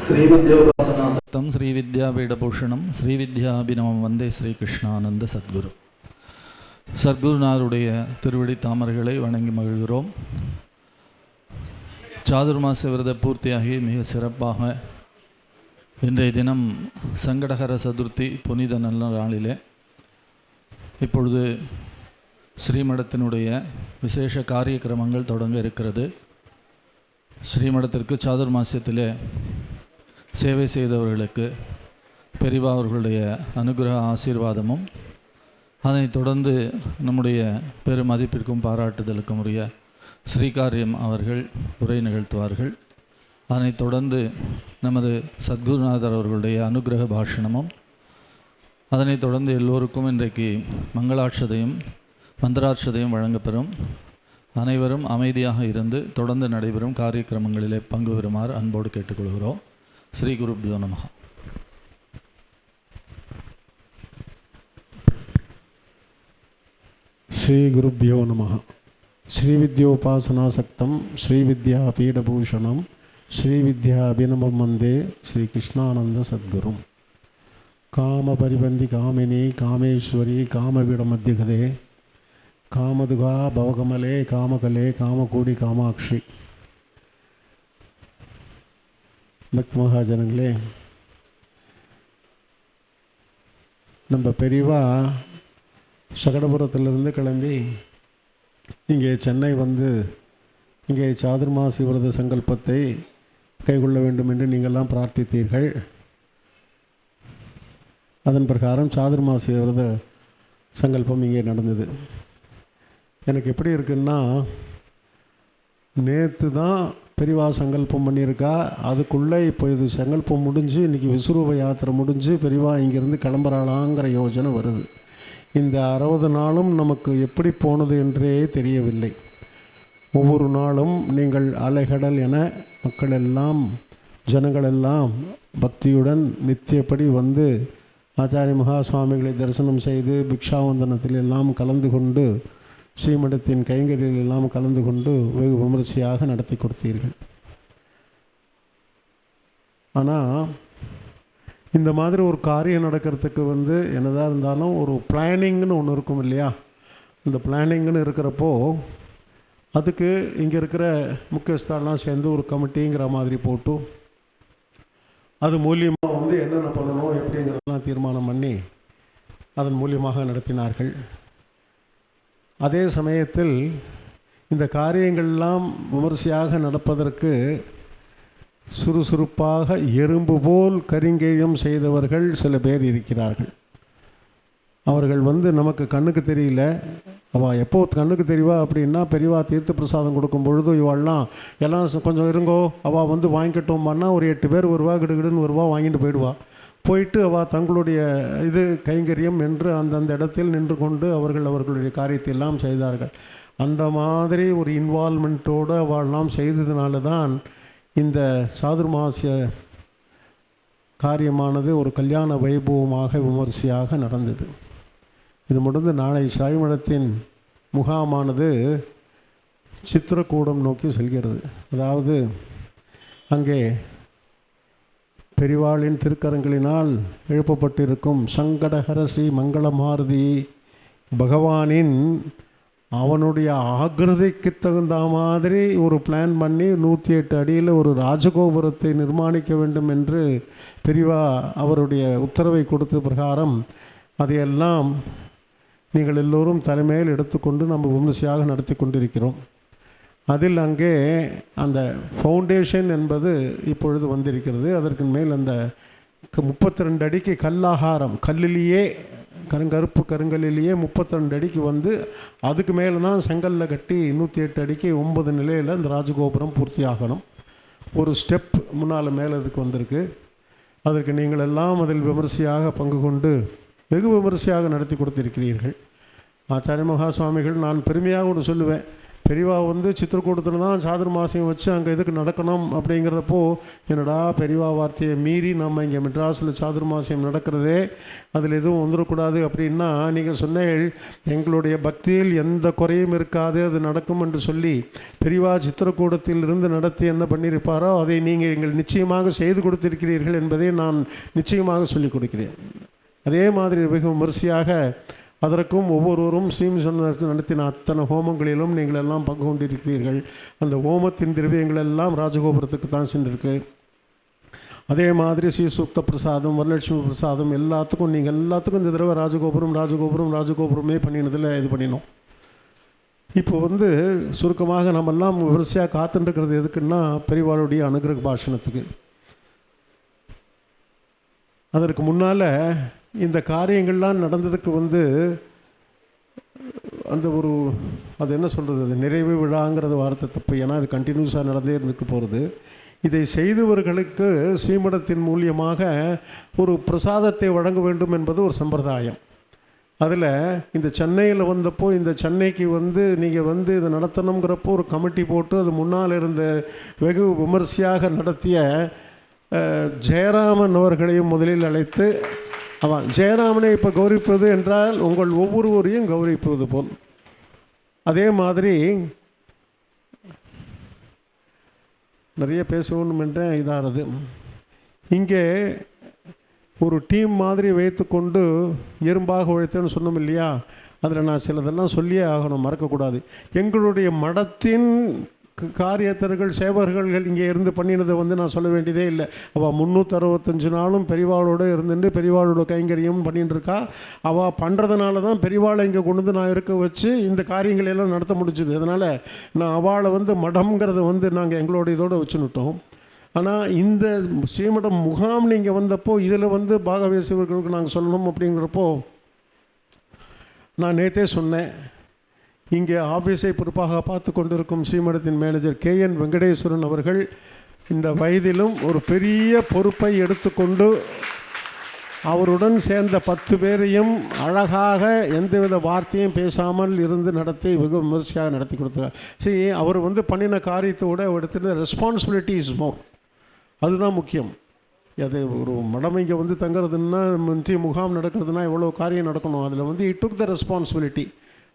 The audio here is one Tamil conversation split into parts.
ஸ்ரீவித்யோபாசனம் ஸ்ரீவித்யாபீடபூஷணம் ஸ்ரீவித்யாபினவம் வந்தே ஸ்ரீகிருஷ்ணானந்த சத்குரு. சத்குருநாதருடைய திருவடி தாமரைகளை வணங்கி மகிழ்கிறோம். சாதுர்மாச விரத பூர்த்தியாகி மிக சிறப்பாக இன்றைய தினம் சங்கடகர சதுர்த்தி புனித நல்ல நாளிலே இப்பொழுது ஸ்ரீமடத்தினுடைய விசேஷ காரியக்கிரமங்கள் தொடங்க இருக்கிறது. ஸ்ரீமடத்திற்கு சாதுர்மாசியத்திலே சேவை செய்தவர்களுக்கு பெரிவா அவர்களுடைய அனுகிரக ஆசீர்வாதமும், அதனைத் தொடர்ந்து நம்முடைய பெருமதிப்பிற்கும் பாராட்டுதலுக்கும் உரிய ஸ்ரீகாரியம் அவர்கள் உரை நிகழ்த்துவார்கள். அதனைத் தொடர்ந்து நமது சத்குருநாதர் அவர்களுடைய அனுகிரக பாஷணமும், அதனைத் தொடர்ந்து எல்லோருக்கும் இன்றைக்கு மங்களாட்சதையும் மந்திராட்சதையும் வழங்கப்பெறும். அனைவரும் அமைதியாக இருந்து தொடர்ந்து நடைபெறும் காரியக்கிரமங்களிலே பங்கு பெறுமாறு அன்போடு கேட்டுக்கொள்கிறோம். ஸ்ரீ குருப்யோ நமஹ. ஸ்ரீ குருப்யோ நமஹ. ஸ்ரீவித்யோபாசனாசக்தம் ஸ்ரீவித்யாபீடபூஷணம் ஸ்ரீவித்யாபினவம் வந்தே ஸ்ரீகிருஷ்ணானந்த சத்குரும். காமபரிபந்தி காமினி காமேஸ்வரி காமபீடமத்தியகதே காமதுகா பவகமலே காமகலே காமகூடி காமாட்சி. பக்தி மகாஜனங்களே, நம்ம பெரியவா சகடபுரத்திலிருந்து கிளம்பி இங்கே சென்னை வந்து இங்கே சாதுர்மாசி விரத சங்கல்பத்தை கைக்கொள்ள வேண்டும் என்று நீங்கள்லாம் பிரார்த்தித்தீர்கள். அதன் பிரகாரம் சாதுர்மாசி விரத சங்கல்பம் இங்கே நடந்தது. எனக்கு எப்படி இருக்குன்னா, நேற்று தான் பெரியவா சங்கல்பம் பண்ணியிருக்கா. அதுக்குள்ளே இப்போ இது சங்கல்பம் முடிஞ்சு இன்றைக்கி விஸ்வரூப யாத்திரை முடிஞ்சு பெரியவா இங்கேருந்து கிளம்புறாளாங்கிற யோஜனை வருது. இந்த 60 நாளும் நமக்கு எப்படி போனது என்றே தெரியவில்லை. ஒவ்வொரு நாளும் நீங்கள் அலைகடல் என மக்கள் எல்லாம் ஜனங்களெல்லாம் பக்தியுடன் நித்தியப்படி வந்து ஆச்சாரிய மகா சுவாமிகளை தரிசனம் செய்து பிக்ஷாவந்தனத்தில் எல்லாம் கலந்து கொண்டு ஸ்ரீமடத்தின் கைங்கரியில் எல்லாம் கலந்து கொண்டு வெகு விமர்சையாக நடத்தி கொடுத்தீர்கள். ஆனால் இந்த மாதிரி ஒரு காரியம் நடக்கிறதுக்கு என்னதான் இருந்தாலும் ஒரு பிளானிங்னு ஒன்று இருக்கும் இல்லையா? இந்த பிளானிங்னு இருக்கிறப்போ அதுக்கு இங்கே இருக்கிற முக்கியஸ்தெல்லாம் சேர்ந்து ஒரு கமிட்டிங்கிற மாதிரி போட்டு அது மூலியமாக என்னென்ன பண்ணணும் எப்படிங்கிறதெல்லாம் தீர்மானம் பண்ணி அதன் மூலியமாக நடத்தினார்கள். அதே சமயத்தில் இந்த காரியங்கள்லாம் விமர்சையாக நடப்பதற்கு சுறுசுறுப்பாக எறும்பு போல் கரிங்கேயம் செய்தவர்கள் சில பேர் இருக்கிறார்கள். அவர்கள் நமக்கு கண்ணுக்கு தெரியல. அவள் எப்போ கண்ணுக்கு தெரியவா அப்படின்னா, பெரியவா தீர்த்த பிரசாதம் கொடுக்கும் பொழுது இவாள்லாம் எல்லாம் கொஞ்சம் இருங்கோ அவள் வாங்கிக்கட்டோம்னா ஒரு 8 பேர் வருவா, கிடுகிடுன்னு வருவா, வாங்கிட்டு போயிட்டு அவள் தங்களுடைய கைங்கரியம் என்று அந்தந்த இடத்தில் நின்று கொண்டு அவர்களுடைய காரியத்தை எல்லாம் செய்தார்கள். அந்த மாதிரி ஒரு இன்வால்மெண்ட்டோடு அவள்லாம் செய்ததுனால தான் இந்த சாதுர்மாசிய காரியமானது ஒரு கல்யாண வைபவமாக விமர்சையாக நடந்தது. இது முடிந்து நாளை சாய்மடத்தின் முகாமானது சித்திரக்கூடம் நோக்கி செல்கிறது. அதாவது அங்கே பெரிவாளின் திருக்கரங்களினால் எழுப்பப்பட்டிருக்கும் சங்கடஹர ஸ்ரீ மங்களமாருதி பகவானின் அவனுடைய ஆக்கிரதைக்கு தகுந்த மாதிரி ஒரு பிளான் பண்ணி 108 அடியில் ஒரு ராஜகோபுரத்தை நிர்மாணிக்க வேண்டும் என்று பெரியவா அவருடைய உத்தரவை கொடுத்த பிரகாரம் அதையெல்லாம் நீங்கள் எல்லோரும் தலைமையில் எடுத்துக்கொண்டு நம்ம விமர்சையாக நடத்தி கொண்டிருக்கிறோம். அதில் அங்கே அந்த ஃபவுண்டேஷன் என்பது இப்பொழுது வந்திருக்கிறது. அதற்கு மேல் அந்த 32 அடிக்கு கல்லாகாரம், கல்லிலேயே கருப்பு கருங்கல்லிலேயே 32 அடிக்கு அதுக்கு மேலே தான் செங்கல்ல கட்டி 108 அடிக்கு 9 நிலையில் அந்த ராஜகோபுரம் பூர்த்தி ஆகணும். ஒரு ஸ்டெப் முன்னால் மேலே அதுக்கு வந்திருக்கு. அதற்கு நீங்கள் எல்லாம் அதில் விமர்சையாக பங்கு கொண்டு வெகு விமர்சையாக நடத்தி கொடுத்திருக்கிறீர்கள். ஆச்சாரிய மகா சுவாமிகள், நான் பெருமையாக ஒன்று சொல்லுவேன், பெரியவா வந்து சித்திரக்கூடத்தில் தான் சாதுர்மாசியம் வச்சு அங்கே இதுக்கு நடக்கணும் அப்படிங்கிறதப்போ, என்னடா பெரியவா வார்த்தையை மீறி நம்ம இங்கே மெட்ராஸில் சாதுர்மாசியம் நடக்கிறதே, அதில் எதுவும் வந்துடக்கூடாது அப்படின்னா, நீங்கள் சொன்னீர்கள் எங்களுடைய பக்தியில் எந்த குறையும் இருக்காது, அது நடக்கும் என்று சொல்லி பெரியவா சித்திரக்கூடத்தில் இருந்து நடத்தி என்ன பண்ணியிருப்பாரோ அதை நீங்கள் எங்கள் நிச்சயமாக செய்து கொடுத்திருக்கிறீர்கள் என்பதை நான் நிச்சயமாக சொல்லிக் கொடுக்கிறேன். அதே மாதிரி வெகு விமரிசையாக அதற்கும் ஒவ்வொருவரும் ஸ்ரீமிஷன் நடத்தின அத்தனை ஹோமங்களிலும் நீங்கள் எல்லாம் பங்கு கொண்டிருக்கிறீர்கள். அந்த ஹோமத்தின் திரவியங்கள் எல்லாம் ராஜகோபுரத்துக்கு தான் சென்றிருக்கு. அதே மாதிரி ஸ்ரீசூக்த பிரசாதம், வரலட்சுமி பிரசாதம் எல்லாத்துக்கும் நீங்கள் எல்லாத்துக்கும் இந்த தடவை ராஜகோபுரமே பண்ணினதில் இது பண்ணினோம். இப்போ வந்து சுருக்கமாக நம்மெல்லாம் விமரிசையாக காத்துட்டுருக்கிறது எதுக்குன்னா, பெரியவாளுடைய அனுகிரக பாஷணத்துக்கு. அதற்கு முன்னால் இந்த காரியங்கள்லாம் நடந்ததுக்கு வந்து அந்த ஒரு அது என்ன சொல்கிறது, அது நிறைவு விழாங்கிறது வார்த்தை தப்பு. ஏன்னா அது கண்டினியூஸாக நடந்தே இருந்துட்டு போகிறது. இதை செய்தவர்களுக்கு ஸ்ரீமடத்தின் மூலியமாக ஒரு பிரசாதத்தை வழங்க வேண்டும் என்பது ஒரு சம்பிரதாயம். அதில் இந்த சென்னையில் வந்தப்போ, இந்த சென்னைக்கு வந்து நீங்கள் வந்து இதை நடத்தணுங்கிறப்போ ஒரு கமிட்டி போட்டு அது முன்னால் இருந்த வெகு விமர்சையாக நடத்திய ஜெயராமன் அவர்களையும் முதலில் அழைத்து, அவன் ஜெயராமனை இப்போ கௌரவிப்பது என்றால் உங்கள் ஒவ்வொருவரையும் கௌரவிப்பது போல். அதே மாதிரி நிறைய பேசணும் என்ற இதாகிறது. இங்கே ஒரு டீம் மாதிரி வைத்து கொண்டு எறும்பாக உழைத்தேன்னு சொன்னோம் இல்லையா, அதில் நான் சிலதெல்லாம் சொல்லியே ஆகணும், மறக்கக்கூடாது. எங்களுடைய மடத்தின் காரியத்தர்கள் சேவர்கள் இங்கே இருந்து பண்ணினதை வந்து நான் சொல்ல வேண்டியதே இல்லை. அவள் 365 நாளும் பெரியவாளோடு இருந்துட்டு பெரியவாளோட கைங்கரியம் பண்ணிட்டு இருக்கா. அவள் பண்ணுறதுனால தான் பெரியவாளை இங்கே கொண்டு வந்து நான் இருக்க வச்சு இந்த காரியங்களெல்லாம் நடத்த முடிஞ்சுது. அதனால் நான் அவளை வந்து மடம்ங்கிறத வந்து நாங்கள் எங்களோட இதோடு வச்சுன்னுட்டோம். ஆனால் இந்த ஸ்ரீமடம் முகாம் நீங்கள் வந்தப்போ இதில் வந்து பாகவேசியவர்களுக்கு நாங்கள் சொல்லணும் அப்படிங்கிறப்போ, நான் நேற்றே சொன்னேன், இங்கே ஆஃபீஸை பொறுப்பாக பார்த்து கொண்டிருக்கும் ஸ்ரீமடத்தின் மேனேஜர் KN வெங்கடேஸ்வரன் அவர்கள் இந்த வயதிலும் ஒரு பெரிய பொறுப்பை எடுத்துக்கொண்டு அவருடன் சேர்ந்த 10 பேரையும் அழகாக எந்தவித வார்த்தையும் பேசாமல் இருந்து நடத்தி வெகு விமர்சையாக நடத்தி கொடுத்தார். சரி, அவர் வந்து பண்ணின காரியத்தோடு எடுத்துகிட்டு ரெஸ்பான்சிபிலிட்டி இஸ் மோர், அதுதான் முக்கியம். அது ஒரு மடம் இங்கே வந்து தங்குறதுன்னா, முந்தைய முகாம் நடக்கிறதுனா எவ்வளோ காரியம் நடக்கணும். அதில் வந்து இட் டுக் த ரெஸ்பான்சிபிலிட்டி,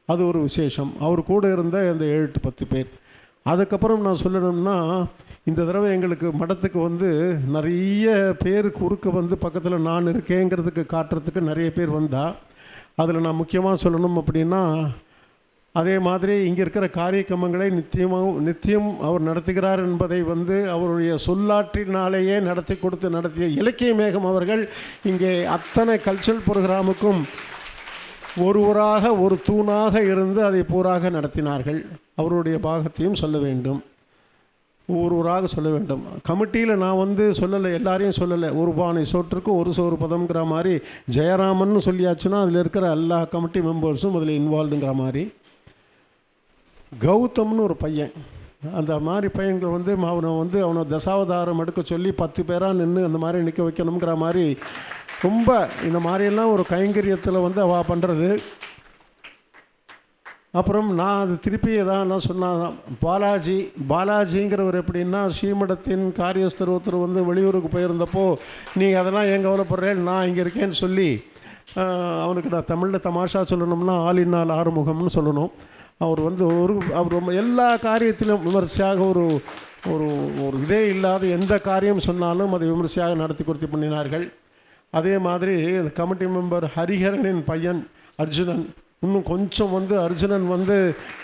அது ஒரு விசேஷம். அவர் கூட இருந்த அந்த 7-10 பேர். அதுக்கப்புறம் நான் சொல்லணும்னா, இந்த தடவை எங்களுக்கு மடத்துக்கு வந்து நிறைய பேர் குறுக்க வந்து பக்கத்தில் நான் இருக்கேங்கிறதுக்கு காட்டுறதுக்கு நிறைய பேர் வந்தால், அதில் நான் முக்கியமாக சொல்லணும் அப்படின்னா, அதே மாதிரி இங்கே இருக்கிற காரியக்கிரமங்களை நித்தியம் அவர் நடத்துகிறார் என்பதை வந்து அவருடைய சொல்லாற்றினாலேயே நடத்திய இலக்கிய மேகம் அவர்கள் இங்கே அத்தனை கல்ச்சரல் ப்ரோக்ராமுக்கும் ஒருவராக ஒரு தூணாக இருந்து அதை பூராக நடத்தினார்கள். அவருடைய பாகத்தையும் சொல்ல வேண்டும், ஒருவராக சொல்ல வேண்டும். கமிட்டியில் நான் வந்து சொல்லலை, எல்லாரையும் சொல்லலை. ஒரு பானை சோற்றுக்கு ஒரு சோறு பதம்ங்கிற மாதிரி ஜெயராமன் சொல்லியாச்சுன்னா அதில் இருக்கிற எல்லா கமிட்டி மெம்பர்ஸும் அதில் இன்வால்வ்டுங்கிற மாதிரி. கௌதம்னு ஒரு பையன், அந்த மாதிரி பையன்கள் வந்து அவனை தசாவதாரம் எடுக்க சொல்லி 10 பேராக நின்று அந்த மாதிரி நிற்க வைக்கணுங்கிற மாதிரி ரொம்ப இந்த மாதிரியெல்லாம் ஒரு கைங்கரியத்தில் வந்து அவள் பண்ணுறது. அப்புறம் நான் அது திருப்பி நான் சொன்னான், பாலாஜிங்கிறவர் எப்படின்னா, ஸ்ரீமடத்தின் காரியஸ்தர் ஒருத்தர் வந்து வெளியூருக்கு போயிருந்தப்போ, நீங்கள் அதெல்லாம் ஏன் கவலைப்படுறேன், நான் இங்கே இருக்கேன்னு சொல்லி அவனுக்கு நான் தமிழில் தமாஷா சொல்லணும்னா ஆளினால் ஆறுமுகம்னு சொல்லணும். அவர் வந்து அவர் எல்லா காரியத்திலும் விமர்சையாக ஒரு ஒரு ஒரு இதே இல்லாத எந்த காரியம் சொன்னாலும் அதை விமர்சையாக நடத்தி கொடுத்து பண்ணினார்கள். அதே மாதிரி கமிட்டி மெம்பர் ஹரிஹரனின் பையன் அர்ஜுனன், இன்னும் கொஞ்சம் வந்து அர்ஜுனன் வந்து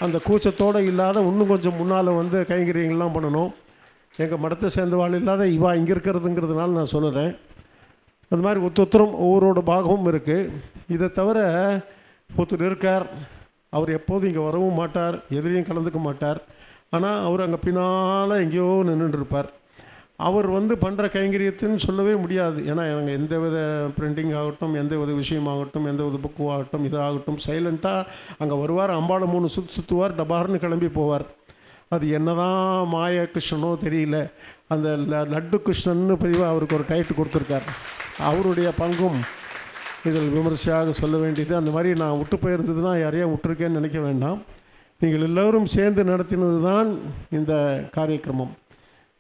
அந்த கூச்சத்தோடு இல்லாத இன்னும் கொஞ்சம் முன்னால் வந்து கைங்கரியங்கள்லாம் பண்ணணும். எங்கள் மடத்தை சேர்ந்தவாள் இல்லாத இவா இங்கே இருக்கிறதுங்கிறதுனால நான் சொல்லுறேன். அது மாதிரி ஒருத்தரும் ஒவ்வொருவோட பாகமும் இருக்குது. இதை தவிர ஒருத்தர் இருக்கார், அவர் எப்போதும் இங்கே வரவும் மாட்டார், எதிரையும் கலந்துக்க மாட்டார். ஆனால் அவர் அங்கே பின்னால் எங்கேயோ நின்றுட்டுருப்பார். அவர் வந்து பண்ணுற கைங்கரியத்துன்னு சொல்லவே முடியாது. ஏன்னா எனக்கு எந்த வித பிரிண்டிங் ஆகட்டும், எந்த வித விஷயமாகட்டும், எந்த வித புக்கு ஆகட்டும், இதாகட்டும், சைலண்ட்டாக அங்கே வருவார். அம்பாளை 3 சுற்றுவார், டபார்னு கிளம்பி போவார். அது என்ன தான் மாய கிருஷ்ணனோ தெரியல, அந்த லட்டு கிருஷ்ணன்னு பெரியவா அவருக்கு ஒரு டைட்டில் கொடுத்துருக்கார். அவருடைய பங்கும் இதில் விமர்சையாக சொல்ல வேண்டியது. அந்த மாதிரி நான் விட்டு போயிருந்ததுன்னா யாரையும் விட்டுருக்கேன்னு நினைக்க வேண்டாம். நீங்கள் எல்லோரும் சேர்ந்து நடத்தினது தான் இந்த காரியக்கிரமம்.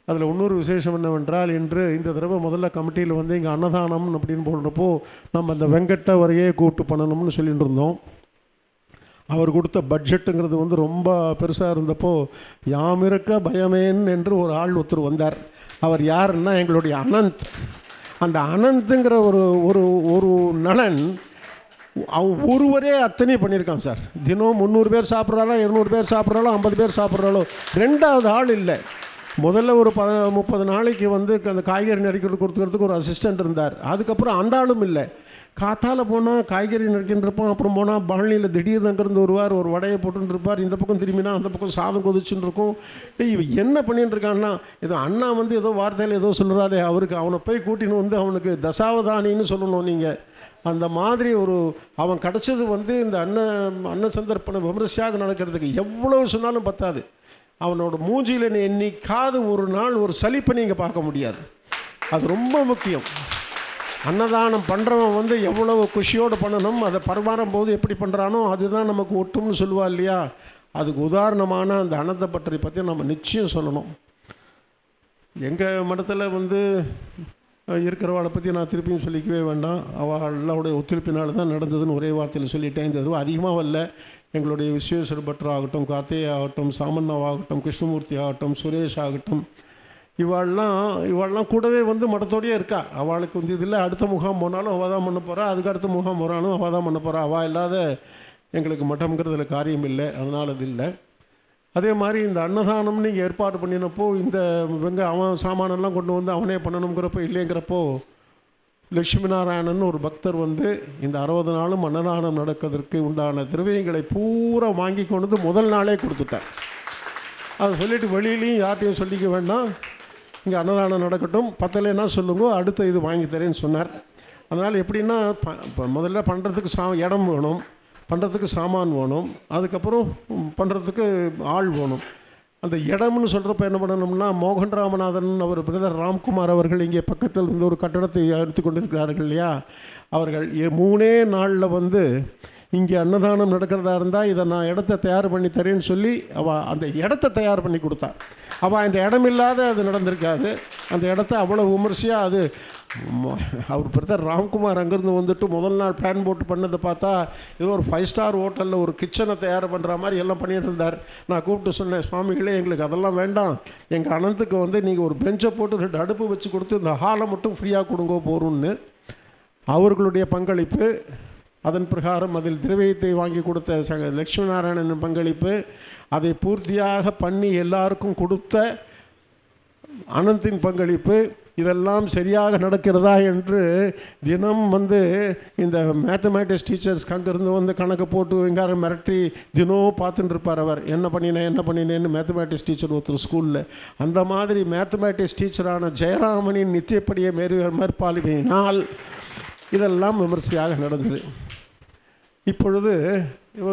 அதில் இன்னொரு விசேஷம் என்னவென்றால், இன்று இந்த தடவை முதல்ல கமிட்டியில் வந்து இங்கே அன்னதானம் அப்படின்னு போடுறப்போ நம்ம அந்த வெங்கட்ட வரையே கூப்பிட்டு பண்ணணும்னு சொல்லிட்டு இருந்தோம். அவர் கொடுத்த பட்ஜெட்டுங்கிறது வந்து ரொம்ப பெருசாக இருந்தப்போ யாமிருக்க பயமேன் என்று ஒரு ஆள் ஒருத்தர் வந்தார். அவர் யாருன்னா எங்களுடைய அனந்த். அந்த அனந்துங்கிற ஒரு ஒரு ஒரு நலன் ஒருவரே அத்தனை பண்ணியிருக்கான் சார். தினம் 300 பேர் சாப்பிட்றாலோ, 200 பேர் சாப்பிட்றாலோ, 50 பேர் சாப்பிட்றாலோ, ரெண்டாவது ஆள் இல்லை. முதல்ல ஒரு 30 நாளைக்கு வந்து அந்த காய்கறி நறுக்கிறது கொடுத்துக்கிறதுக்கு ஒரு அசிஸ்டண்ட் இருந்தார். அதுக்கப்புறம் அந்த ஆளும் இல்லை. காத்தால் போனால் காய்கறி நறுக்கின்றப்போம், அப்புறம் போனால் பழனியில் திடீர்னு அங்கேருந்து வருவார், ஒரு வடையை போட்டுன்னு இருப்பார். இந்த பக்கம் திரும்பினா அந்த பக்கம் சாதம் கொதிச்சுன்னு இருக்கும். இவன் என்ன பண்ணிட்டு இருக்கான்னா, ஏதோ அண்ணா வந்து ஏதோ வார்த்தையில் ஏதோ சொல்கிறாரே, அவருக்கு அவனை போய் கூட்டின்னு வந்து அவனுக்கு தசாவதானின்னு சொல்லணும் நீங்கள். அந்த மாதிரி ஒரு அவன் கிடச்சது வந்து இந்த அன்ன சந்தர்ப்பணம் விமர்சையாக நடக்கிறதுக்கு எவ்வளவு சொன்னாலும் பத்தாது. அவனோட மூஞ்சியில் என்னைக்காவது ஒரு நாள் ஒரு சலிப்பை நீங்கள் பார்க்க முடியாது. அது ரொம்ப முக்கியம். அன்னதானம் பண்ணுறவன் வந்து எவ்வளவு குஷியோடு பண்ணணும், அதை பரிமாறும் போது எப்படி பண்ணுறானோ அதுதான் நமக்கு ஒட்டும்னு சொல்லுவா இல்லையா. அதுக்கு உதாரணமான அந்த அன்னத்தை பற்றி நம்ம நிச்சயம் சொல்லணும். எங்கள் மடத்தில் வந்து இருக்கிறவளை பற்றி நான் திருப்பியும் சொல்லிக்கவே வேண்டாம். அவளுடைய ஒத்துழைப்பினால தான் நடந்ததுன்னு ஒரே வார்த்தையில் சொல்லிட்டேன். இந்த தடவை அதிகமாக வரல. எங்களுடைய விஸ்வேஸ்வர பட்டர் ஆகட்டும், கார்த்திகே ஆகட்டும், சாமண்ணாவாகட்டும், கிருஷ்ணமூர்த்தி ஆகட்டும், சுரேஷ் ஆகட்டும், இவாள்லாம் கூடவே வந்து மடத்தோடையே இருக்கா. அவளுக்கு வந்து இதில் அடுத்த முகாம் போனாலும் அவள் தான் பண்ண போகிறா, அதுக்கு அடுத்த முகாம் போனாலும் அவள் தான் பண்ண போகிறா. அவள் இல்லாத எங்களுக்கு மட்டம்ங்கிறதுல காரியம் இல்லை, அதனால் அது இல்லை. அதே மாதிரி இந்த அன்னதானம் நீங்கள் ஏற்பாடு பண்ணினப்போ இந்த அவன் சாமானெல்லாம் கொண்டு வந்து அவனே பண்ணணுங்கிறப்போ இல்லைங்கிறப்போ லட்சுமி நாராயணன் ஒரு பக்தர் வந்து இந்த 60 நாளும் அன்னதானம் நடக்கிறதுக்கு உண்டான திரவியங்களை பூரா வாங்கி கொண்டு வந்து முதல் நாளே கொடுத்துட்டார். அதை சொல்லிவிட்டு வெளியிலையும் யார்ட்டையும் சொல்லிக்க வேண்டாம், இங்கே அன்னதானம் நடக்கட்டும், பத்தலைன்னா சொல்லுங்க, அடுத்த இது வாங்கி தரேன்னு சொன்னார். அதனால் எப்படின்னா முதல்ல பண்ணுறதுக்கு இடம் வேணும், பண்ணுறதுக்கு சாமான் வேணும், அதுக்கப்புறம் பண்ணுறதுக்கு ஆள் வேணும். அந்த இடம்னு சொல்கிறப்ப என்ன பண்ணணும்னா, மோகன் ராமநாதன் அவர் பிரதர் ராம்குமார் அவர்கள் இங்கே பக்கத்தில் இருந்து ஒரு கட்டடத்தை எடுத்து கொண்டிருக்கிறார்கள் இல்லையா. அவர்கள் 3 நாளில் வந்து இங்கே அன்னதானம் நடக்கிறதா இருந்தால் இதை நான் இடத்த தயார் பண்ணி தரேன்னு சொல்லி அவள் அந்த இடத்த தயார் பண்ணி கொடுத்தா. அவள் அந்த இடம் இல்லாத அது நடந்திருக்காது. அந்த இடத்த அவ்வளோ விமர்சையாக அது அவர் பிரதர் ராம்குமார் அங்கேருந்து வந்துட்டு முதல் நாள் பிளான் போட்டு பண்ணதை பார்த்தா ஏதோ ஒரு 5 ஸ்டார் ஹோட்டலில் ஒரு கிச்சனை தயார் பண்ணுற மாதிரி எல்லாம் பண்ணிகிட்டு இருந்தார். நான் கூப்பிட்டு சொன்னேன், சுவாமிகளே எங்களுக்கு அதெல்லாம் வேண்டாம், எங்கள் அனந்துக்கு வந்து நீங்கள் ஒரு பெஞ்சை போட்டு 2 அடுப்பு வச்சு கொடுத்து இந்த ஹாலை மட்டும் ஃப்ரீயாக கொடுங்க போகிறோன்னு அவர்களுடைய பங்களிப்பு. அதன் பிரகாரம் அதில் திரவியத்தை வாங்கி கொடுத்த லட்சுமி நாராயணன் பங்களிப்பு, அதை பூர்த்தியாக பண்ணி எல்லாருக்கும் கொடுத்த அனந்தின் பங்களிப்பு, இதெல்லாம் சரியாக நடக்கிறதா என்று தினம் வந்து இந்த மேத்தமேட்டிக்ஸ் டீச்சர்ஸ்க்கு அங்கேருந்து வந்து கணக்கு போட்டு எங்கார மிரட்டி தினம் பார்த்துட்டு இருப்பார். அவர் என்ன பண்ணினேன்னு மேத்தமேட்டிக்ஸ் டீச்சர் ஒருத்தர் ஸ்கூலில். அந்த மாதிரி மேத்தமேட்டிக்ஸ் டீச்சரான ஜெயராமனின் நித்தியப்படியை மேற்பார்வையினால் இதெல்லாம் விமர்சையாக நடந்தது. இப்பொழுது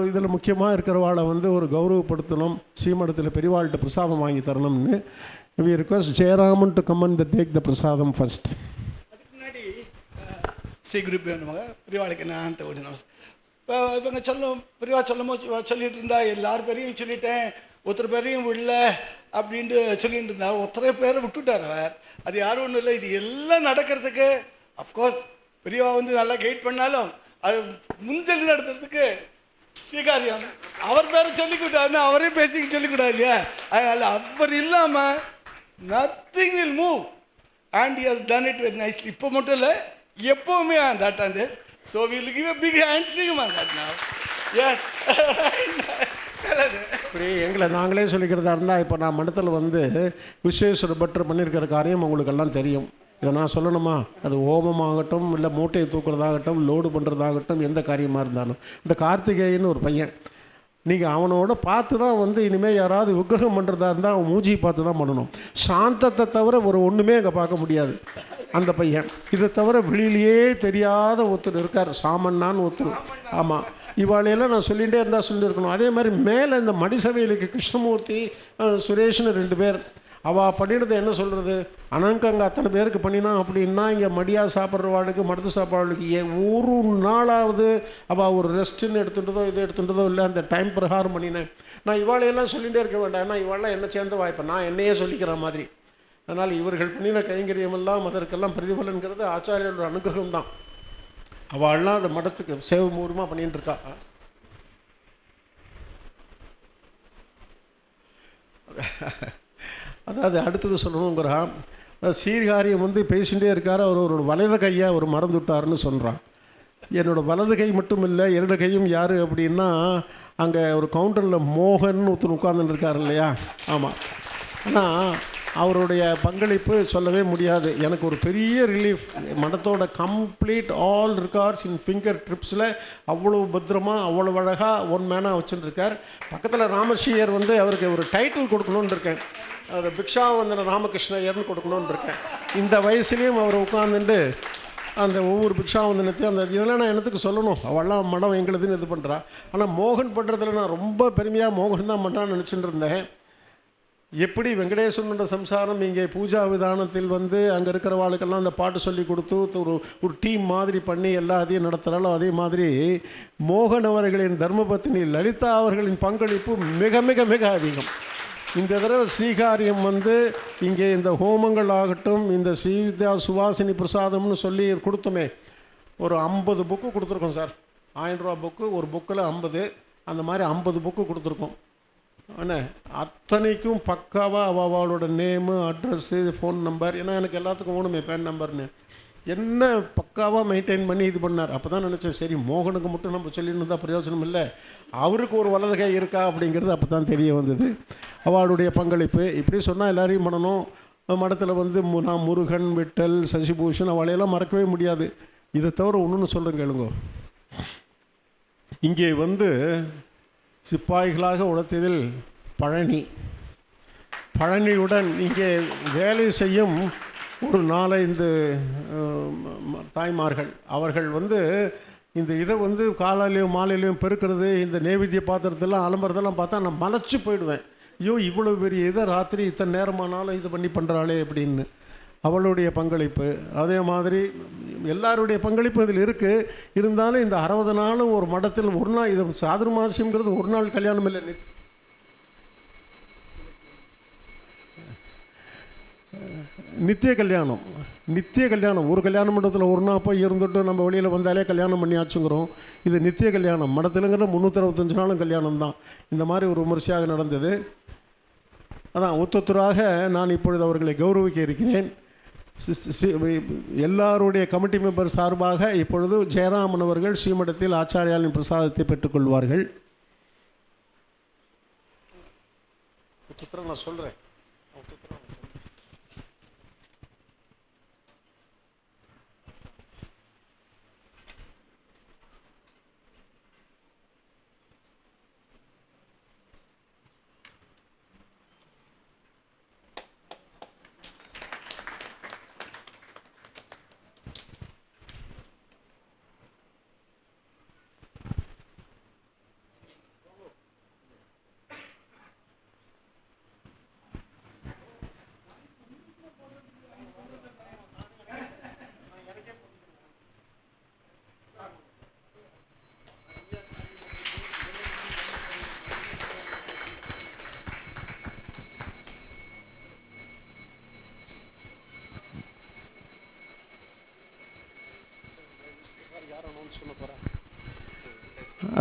இதில் முக்கியமாக இருக்கிறவாளை வந்து ஒரு கௌரவப்படுத்தணும், ஸ்ரீமடத்தில் பெரியவாள்கிட்ட பிரசாதம் வாங்கி தரணும்னு. We request Jayaraman to come and take the prasadam first. அதுக்கு முன்னாடி ஸ்ரீ குருப்பு வேணுமாங்க பெரியவாளுக்கு நான் ஓடினோம். இவங்க பெரியவா சொல்லிட்டு இருந்தா, எல்லார் பேரையும் சொல்லிட்டேன், ஒருத்தர் பேரையும் விடல அப்படின்ட்டு சொல்லிட்டு இருந்தார். ஒருத்தரை பேரை விட்டுட்டார் அவர். அது யாரும் ஒன்றும் இல்லை. இது எல்லாம் நடக்கிறதுக்கு அஃப்கோர்ஸ் பெரியவா வந்து நல்லா கைட் பண்ணாலும் அது முன்செல்லி நடத்துறதுக்கு ஸ்ரீகாரியம் அவர் பேரை சொல்லிக்கிட்டாருன்னா அவரே பேசிக்க சொல்லிக்கூடாது இல்லையா. அதனால் அவர் இல்லாமல் nothing will move and he has done it very nicely. இப்போ மட்டும் இல்லை, எப்போவுமே that and this. So we will give a big hands to him on that now. Yes. இப்படி எங்களை நாங்களே சொல்லிக்கிறதா இருந்தால், இப்போ நான் மடத்தில் வந்து விஸ்வேஸ்வர பட்டர் பண்ணியிருக்கிற காரியம் உங்களுக்கெல்லாம் தெரியும். இதை நான் சொல்லணுமா? அது ஹோமமாகட்டும், இல்லை மூட்டையை தூக்குறதாகட்டும், லோடு பண்ணுறதாகட்டும், எந்த காரியமாக இருந்தாலும். இந்த கார்த்திகேயன்னு ஒரு பையன், நீங்கள் அவனோட பார்த்து தான் வந்து இனிமேல் யாராவது விக்கிரகம் பண்ணுறதா இருந்தால் அவன் மூஞ்சியை பார்த்து தான் பண்ணணும். சாந்தத்தை தவிர ஒரு ஒன்றுமே அங்கே பார்க்க முடியாது அந்த பையன். இதை தவிர வெளியிலேயே தெரியாத ஒருத்தர் இருக்கார், சாமண்ணான்னு ஒருத்தர். ஆமாம், இவாளையெல்லாம் நான் சொல்லிகிட்டே இருந்தால் சொல்லியிருக்கணும். அதே மாதிரி மேலே இந்த மடிசபையிலுக்கு கிருஷ்ணமூர்த்தி சுரேஷ்னு 2 பேர். அவள் பண்ணினது என்ன சொல்கிறது, அங்கே அத்தனை பேருக்கு பண்ணினா அப்படின்னா இங்கே மடியாக சாப்பிட்றவாளுக்கு மடத்து சாப்பிட்றவாளுக்கு ஒரு நாளாவது அவள் ஒரு ரெஸ்ட்டுன்னு எடுத்துட்டதோ இது எடுத்துட்டதோ இல்லை, அந்த டைம் பிரகாரம் பண்ணினேன். நான் இவாளையெல்லாம் சொல்லிகிட்டே இருக்க வேண்டாம், ஏன்னா இவாளெலாம் என்ன சேர்ந்த வாய்ப்பேன், நான் என்னையே சொல்லிக்கிற மாதிரி. அதனால் இவர்கள் பண்ணின கைங்கரியமெல்லாம் அதற்கெல்லாம் பிரதிபலன்கிறது ஆச்சாரியோட அனுகிரகம் தான். அவள்லாம் அந்த மடத்துக்கு சேவை மூலமாக பண்ணிகிட்டு இருக்கா. அதாவது அடுத்தது சொல்லணுங்கிறான், சீர்காரியம் வந்து பேசிகிட்டே இருக்கார், அவர் வலது கையை அவர் மறந்து விட்டார்னு சொல்கிறான். என்னோடய வலது கை மட்டும் இல்லை, இரண்டு கையும் யார் அப்படின்னா அங்கே ஒரு கவுண்டரில் மோகன் ஒருத்தர் உட்கார்ந்துட்டு இருக்கார் இல்லையா. ஆமாம். ஆனால் அவருடைய பங்களிப்பு சொல்லவே முடியாது. எனக்கு ஒரு பெரிய ரிலீஃப், மடத்தோட கம்ப்ளீட் ஆல் ரெக்கார்ட்ஸ் இன் ஃபிங்கர் ட்ரிப்ஸில் அவ்வளோ பத்திரமாக அவ்வளோ அழகாக ஒன் மேனாக வச்சுட்டுருக்கார். பக்கத்தில் ராமஸ்ரீயர் வந்து அவருக்கு ஒரு டைட்டில் கொடுக்கணுன்னு இருக்கேன், அது பிக்ஷாவந்தன ராமகிருஷ்ணயர்னு கொடுக்கணுன்னு இருக்கேன். இந்த வயசுலேயும் அவர் உட்காந்துட்டு அந்த ஒவ்வொரு பிக்ஷாவந்தனத்தையும் அந்த இதெல்லாம் நான் என்னத்துக்கு சொல்லணும், அவள்லாம் மடம் எங்களுதுன்னு இது பண்ணுறா. ஆனால் மோகன் பண்ணுறதுல நான் ரொம்ப பெருமையாக மோகன் தான் பண்ணுறான்னு நினச்சிட்டு இருந்தேன். எப்படி வெங்கடேஸ்வரனோட சம்சாரம் இங்கே பூஜா விதானத்தில் வந்து அங்கே இருக்கிறவாளுக்கெல்லாம் அந்த பாட்டு சொல்லி கொடுத்து ஒரு டீம் மாதிரி பண்ணி எல்லாத்தையும் நடத்துகிறாலும், அதே மாதிரி மோகன் அவர்களின் தர்மபத்தினி லலிதா அவர்களின் பங்களிப்பு மிக மிக மிக அதிகம். இந்த தடவை ஸ்ரீகாரியம் வந்து இங்கே இந்த ஹோமங்கள் ஆகட்டும், இந்த ஸ்ரீவித்யா சுவாசினி பிரசாதம்னு சொல்லி கொடுத்தோமே, ஒரு 50 புக்கு கொடுத்துருக்கோம் சார். 1000 ரூபா புக்கு, ஒரு புக்கில் 50, அந்த மாதிரி 50 புக்கு கொடுத்துருக்கோம். அண்ணே அத்தனைக்கும் பக்காவாக அவளோட நேமு, அட்ரஸ்ஸு, ஃபோன் நம்பர், ஏன்னா எனக்கு எல்லாத்துக்கும் வேணுமே பேன் நம்பர்னு, என்ன பக்காவாக மெயின்டைன் பண்ணி இது பண்ணார். அப்போ தான் நினச்சேன், சரி மோகனுக்கு மட்டும் நம்ம சொல்லின்னு தான் பிரயோஜனம் இல்லை, அவருக்கு ஒரு வலது கை இருக்கா அப்படிங்கிறது அப்போ தான் தெரிய வந்தது. அவளுடைய பங்களிப்பு இப்படி சொன்னால் எல்லாரையும் பண்ணணும். மடத்தில் வந்து நான் முருகன், விட்டல், சசிபூஷன் அவளையெல்லாம் மறக்கவே முடியாது. இதை தவிர ஒன்றுன்னு சொல்கிறேன் கேளுங்க. இங்கே வந்து சிப்பாய்களாக உழைத்ததில் பழனியுடன் இங்கே வேலை செய்யும் ஒரு 4-5 தாய்மார்கள், அவர்கள் வந்து இந்த இதை வந்து காலையிலையும் மாலையிலையும் பெருக்கிறது, இந்த நெய்வேத்திய பாத்திரத்தெல்லாம் அலம்புறதெல்லாம் பார்த்தா நான் மலைச்சு போயிடுவேன். ஐயோ இவ்வளோ பெரிய இதை ராத்திரி இத்தனை நேரமானாலும் இது பண்ணி பண்ணுறாளே அப்படின்னு. அவளுடைய பங்களிப்பு, அதே மாதிரி எல்லாருடைய பங்களிப்பு இதில் இருக்குது. இருந்தாலும் இந்த 60 நாளும் ஒரு மடத்தில் ஒரு நாள், இது சாதுர்மாசியம்ங்கிறது ஒரு நாள் கல்யாணம் இல்லை, நித்திய கல்யாணம். ஒரு கல்யாண மண்டபத்தில் ஒரு நாள் போய் இருந்துட்டு நம்ம வெளியில் வந்தாலே கல்யாணம் பண்ணியாச்சுங்கிறோம். இது நித்திய கல்யாணம். மடத்திலுங்கிற 365 நாளும் கல்யாணம் தான். இந்த மாதிரி ஒரு விமர்சையாக நடந்தது. அதான் ஒத்தொத்தராக நான் இப்பொழுது அவர்களை கௌரவிக்க இருக்கிறேன். எல்லாருடைய கமிட்டி மெம்பர் சார்பாக இப்பொழுது ஜெயராமன் அவர்கள் ஸ்ரீமடத்தில் ஆச்சாரியாலின் பிரசாதத்தை பெற்றுக்கொள்வார்கள். நான் சொல்கிறேன்.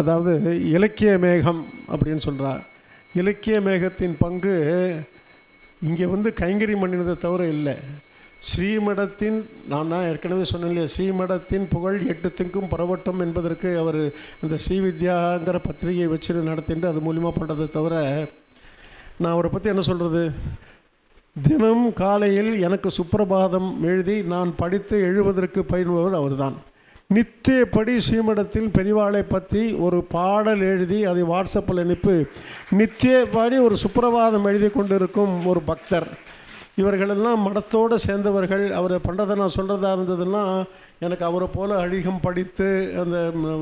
அதாவது இலக்கிய மேகம் அப்படின்னு சொல்கிறார். இலக்கிய மேகத்தின் பங்கு இங்கே வந்து கைங்கரி பண்ணினதை தவிர இல்லை. ஸ்ரீமடத்தின், நான் தான் ஏற்கனவே சொன்னேன் இல்லையா, ஸ்ரீமடத்தின் புகழ் 8 திக்கும் பரவட்டும் என்பதற்கு அவர் அந்த ஸ்ரீவித்யாங்கிற பத்திரிகையை வச்சு நடத்திட்டு அது மூலிமா பண்ணுறதை தவிர நான் அவரை பற்றி என்ன சொல்கிறது. தினம் காலையில் எனக்கு சுப்பிரபாதம் எழுதி நான் படித்து எழுவதற்கு பயில்பவர் அவர் தான். நித்தியப்படி ஸ்ரீமடத்தில் பெரிவாளை பற்றி ஒரு பாடல் எழுதி அதை வாட்ஸ்அப்பில் அனுப்பி நித்தியப்படி ஒரு சுப்பிரபாதம் எழுதி கொண்டிருக்கும் ஒரு பக்தர். இவர்களெல்லாம் மடத்தோடு சேர்ந்தவர்கள். அவரை பண்ணுறதை நான் சொல்கிறதா இருந்ததுன்னா எனக்கு அவரை போல் அதிகம் படித்து அந்த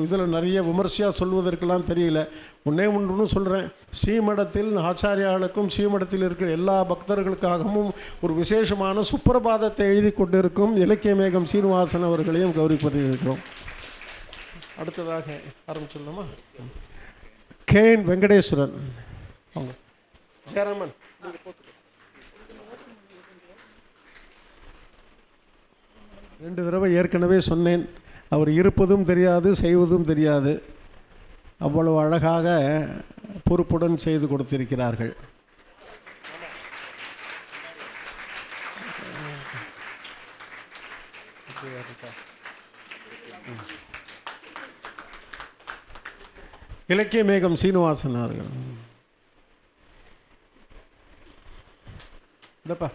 இதில் நிறைய விமர்சையாக சொல்வதற்கெல்லாம் தெரியல. ஒன்று சொல்கிறேன், ஸ்ரீமடத்தில் ஆச்சாரியாளுக்கும் ஸ்ரீமடத்தில் இருக்கிற எல்லா பக்தர்களுக்காகவும் ஒரு விசேஷமான சுப்பிரபாதத்தை எழுதி கொண்டிருக்கும் இலக்கிய மேகம் சீனிவாசன் அவர்களையும் கௌரவிப்பதிருக்கிறோம். அடுத்ததாக ஆரம்பிச்சிடலாமா? கேன் வெங்கடேஸ்வரன் அவங்க. ஜெயராமன் 2 தடவை ஏற்கனவே சொன்னேன், அவர் இருப்பதும் தெரியாது செய்வதும் தெரியாது, அவ்வளவு அழகாக பொறுப்புடன் செய்து கொடுத்திருக்கிறார்கள். இலக்கிய மேகம் சீனிவாசன் அவர்கள். இந்தப்பா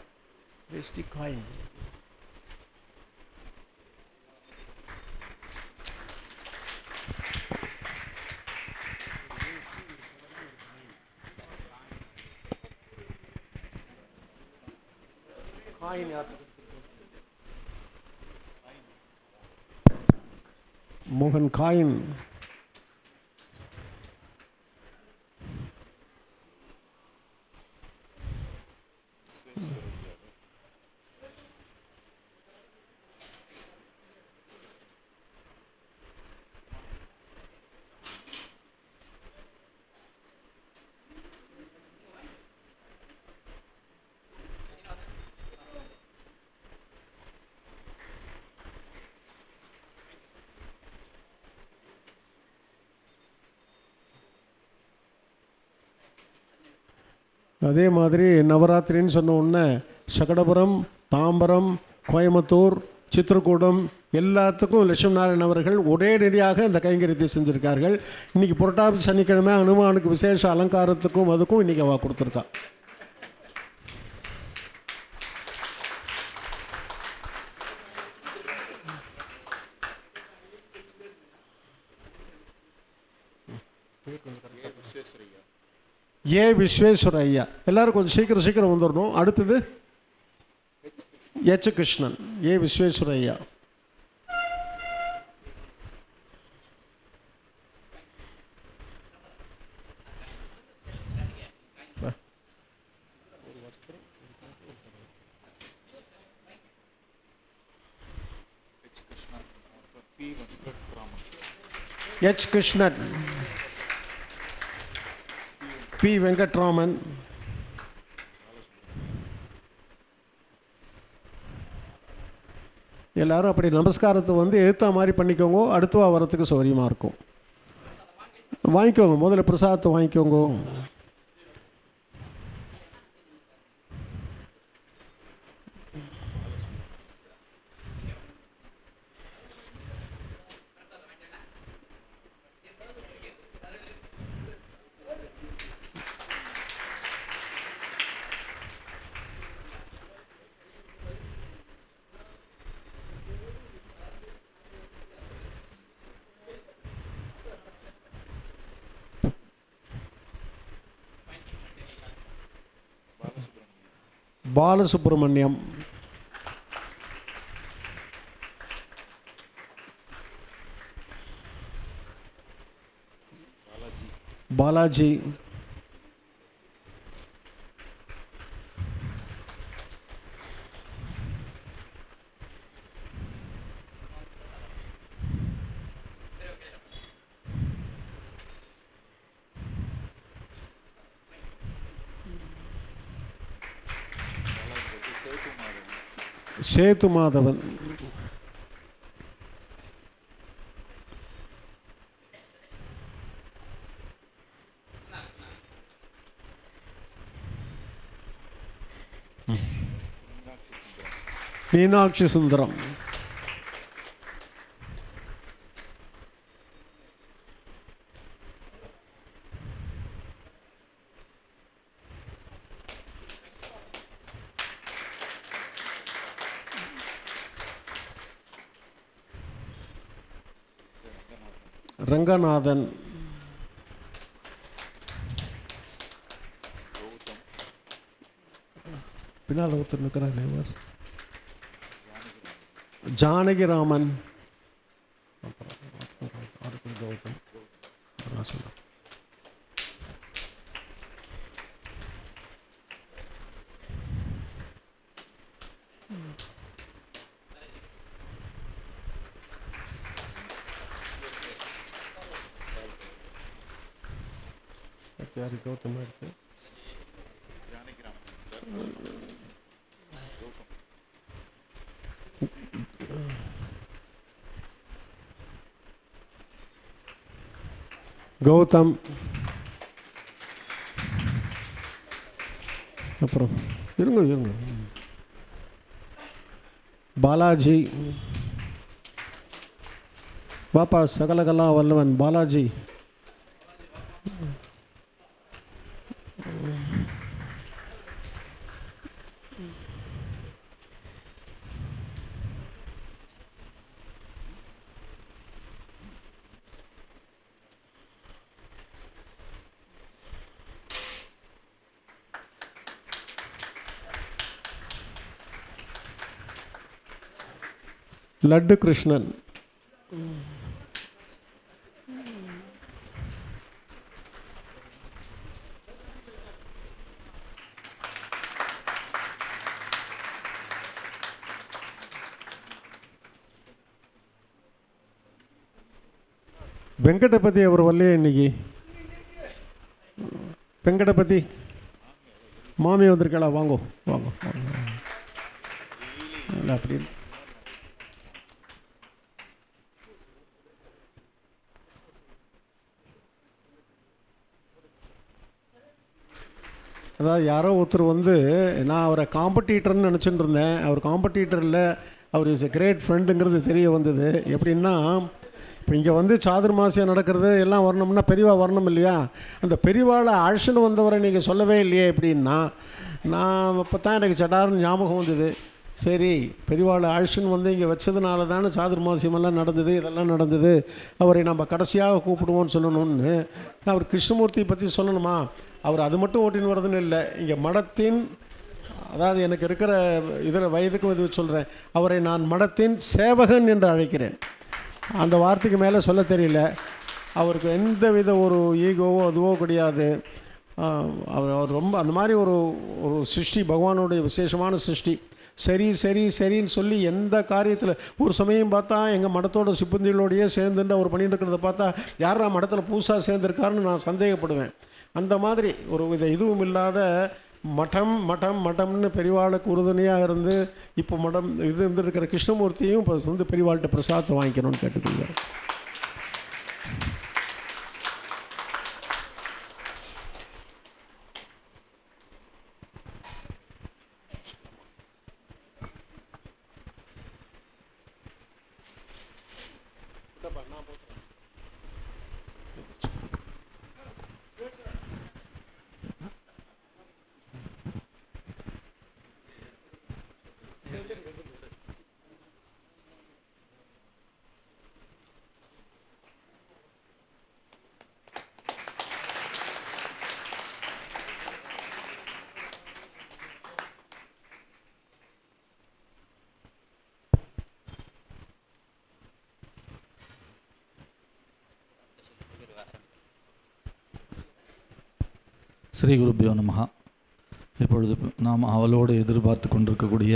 காயின் மோகன் காயின். அதே மாதிரி நவராத்திரின்னு சொன்ன உடனே சகடபுரம், தாம்பரம், கோயம்புத்தூர், சித்திரக்கூடம் எல்லாத்துக்கும் லட்சுமி நாராயணன் அவர்கள் ஒரே நெறியாக இந்த கைங்கரியத்தை செஞ்சுருக்கார்கள். இன்றைக்கி புரட்டாசி சனிக்கிழமை அனுமானுக்கு விசேஷ அலங்காரத்துக்கும் அதுக்கும் இன்றைக்கி அவள் கொடுத்துருக்கா. ஏ விஸ்வேஸ்வர ஐயா. எல்லோரும் கொஞ்சம் சீக்கிரம் வந்துடணும். அடுத்தது எச் கிருஷ்ணன். ஏ விஸ்வேஸ்வர ஐயா. எச் கிருஷ்ணன், பி வெங்கட்ராமன், எல்லாரும் அப்படி நமஸ்காரத்தை வந்து எழுத்தா மாதிரி பண்ணிக்கோங்க. அடுத்தவா வரத்துக்கு சௌகரியமாக இருக்கும். வாங்கிக்கோங்க, முதல்ல பிரசாதத்தை வாங்கிக்கோங்க. பாலசுப்ரமணியம், பாலாஜி, சேது மாதவன், மீனாட்சி சுந்தரம், ரங்கநாதன், பின்னால் ஒருத்தர் நிற்கிறார், இவர் ஜானகிராமன். அப்புறம் கௌதம் நான் சொல்கிறேன். யார் கௌதம் எடுத்து கௌதம். அப்புறம் இருங்க பாலாஜி. பாப்பா சகலகலா வல்லவன் பாலாஜி. லட்டு கிருஷ்ணன். வெங்கடபதி அவர் வரலையே இன்னைக்கு. வெங்கடபதி மாமி வந்திருக்கா? வாங்கோ வாங்க. அப்படி அதாவது யாரோ ஒருத்தர் வந்து, நான் அவரை காம்படிட்டர்னு நினச்சிட்டு இருந்தேன். அவர் காம்படிட்டர் இல்லை, அவர் இஸ் எ கிரேட் ஃப்ரெண்டுங்கிறது தெரிய வந்தது. எப்படின்னா, இப்போ இங்கே வந்து சாதுர்மாசியம் நடக்கிறது எல்லாம் வரணும்னா பெரியவா வரணும் இல்லையா? அந்த பெரியவாளை அழைச்சின்னு வந்தவரை நீங்கள் சொல்லவே இல்லையே எப்படின்னா, நான் அப்போ தான் எனக்கு சடார்னு ஞாபகம் வந்தது. சரி, பெரியவாளை அழைச்சின்னு வந்து இங்கே வச்சதுனால தானே சாதுர்மாசியமெல்லாம் நடந்தது, இதெல்லாம் நடந்தது. அவரை நம்ம கடைசியாக கூப்பிடுவோன்னு சொல்லணும்னு. அவர் கிருஷ்ணமூர்த்தியை பற்றி சொல்லணுமா? அவர் அது மட்டும் ஓட்டின்னு வர்றதுன்னு இல்லை, இங்கே மடத்தின், அதாவது எனக்கு இருக்கிற இதில் வயதுக்கும் இது சொல்கிறேன், அவரை நான் மடத்தின் சேவகன் என்று அழைக்கிறேன். அந்த வார்த்தைக்கு மேலே சொல்ல தெரியல. அவருக்கு எந்த வித ஒரு ஈகோவோ அதுவோ கிடையாது. அவர் ரொம்ப அந்த மாதிரி ஒரு சிருஷ்டி, பகவானுடைய விசேஷமான சிருஷ்டி. சரின்னு சொல்லி எந்த காரியத்தில், ஒரு சமயம் பார்த்தா எங்கள் மடத்தோட சிப்பந்திகளோடையே சேர்ந்துட்டு அவர் பண்ணிட்டு இருக்கிறத பார்த்தா யாரா மடத்தில் புதுசாக சேர்ந்துருக்காருன்னு நான் சந்தேகப்படுவேன். அந்த மாதிரி ஒரு வித இதுவும் இல்லாத மட்டம்னு பெரியவாளுக்கு உறுதுணையாக இருந்து இப்போ மடம் இது இருந்திருக்கிற கிருஷ்ணமூர்த்தியும் இப்போ வந்து பெரியவாள்கிட்ட பிரசாதத்தை வாங்கிக்கணும்னு கேட்டுக்கொள்கிறார். ஸ்ரீ குருபியோ நமஹ. இப்பொழுது நாம் அவளோடு எதிர்பார்த்து கொண்டிருக்கக்கூடிய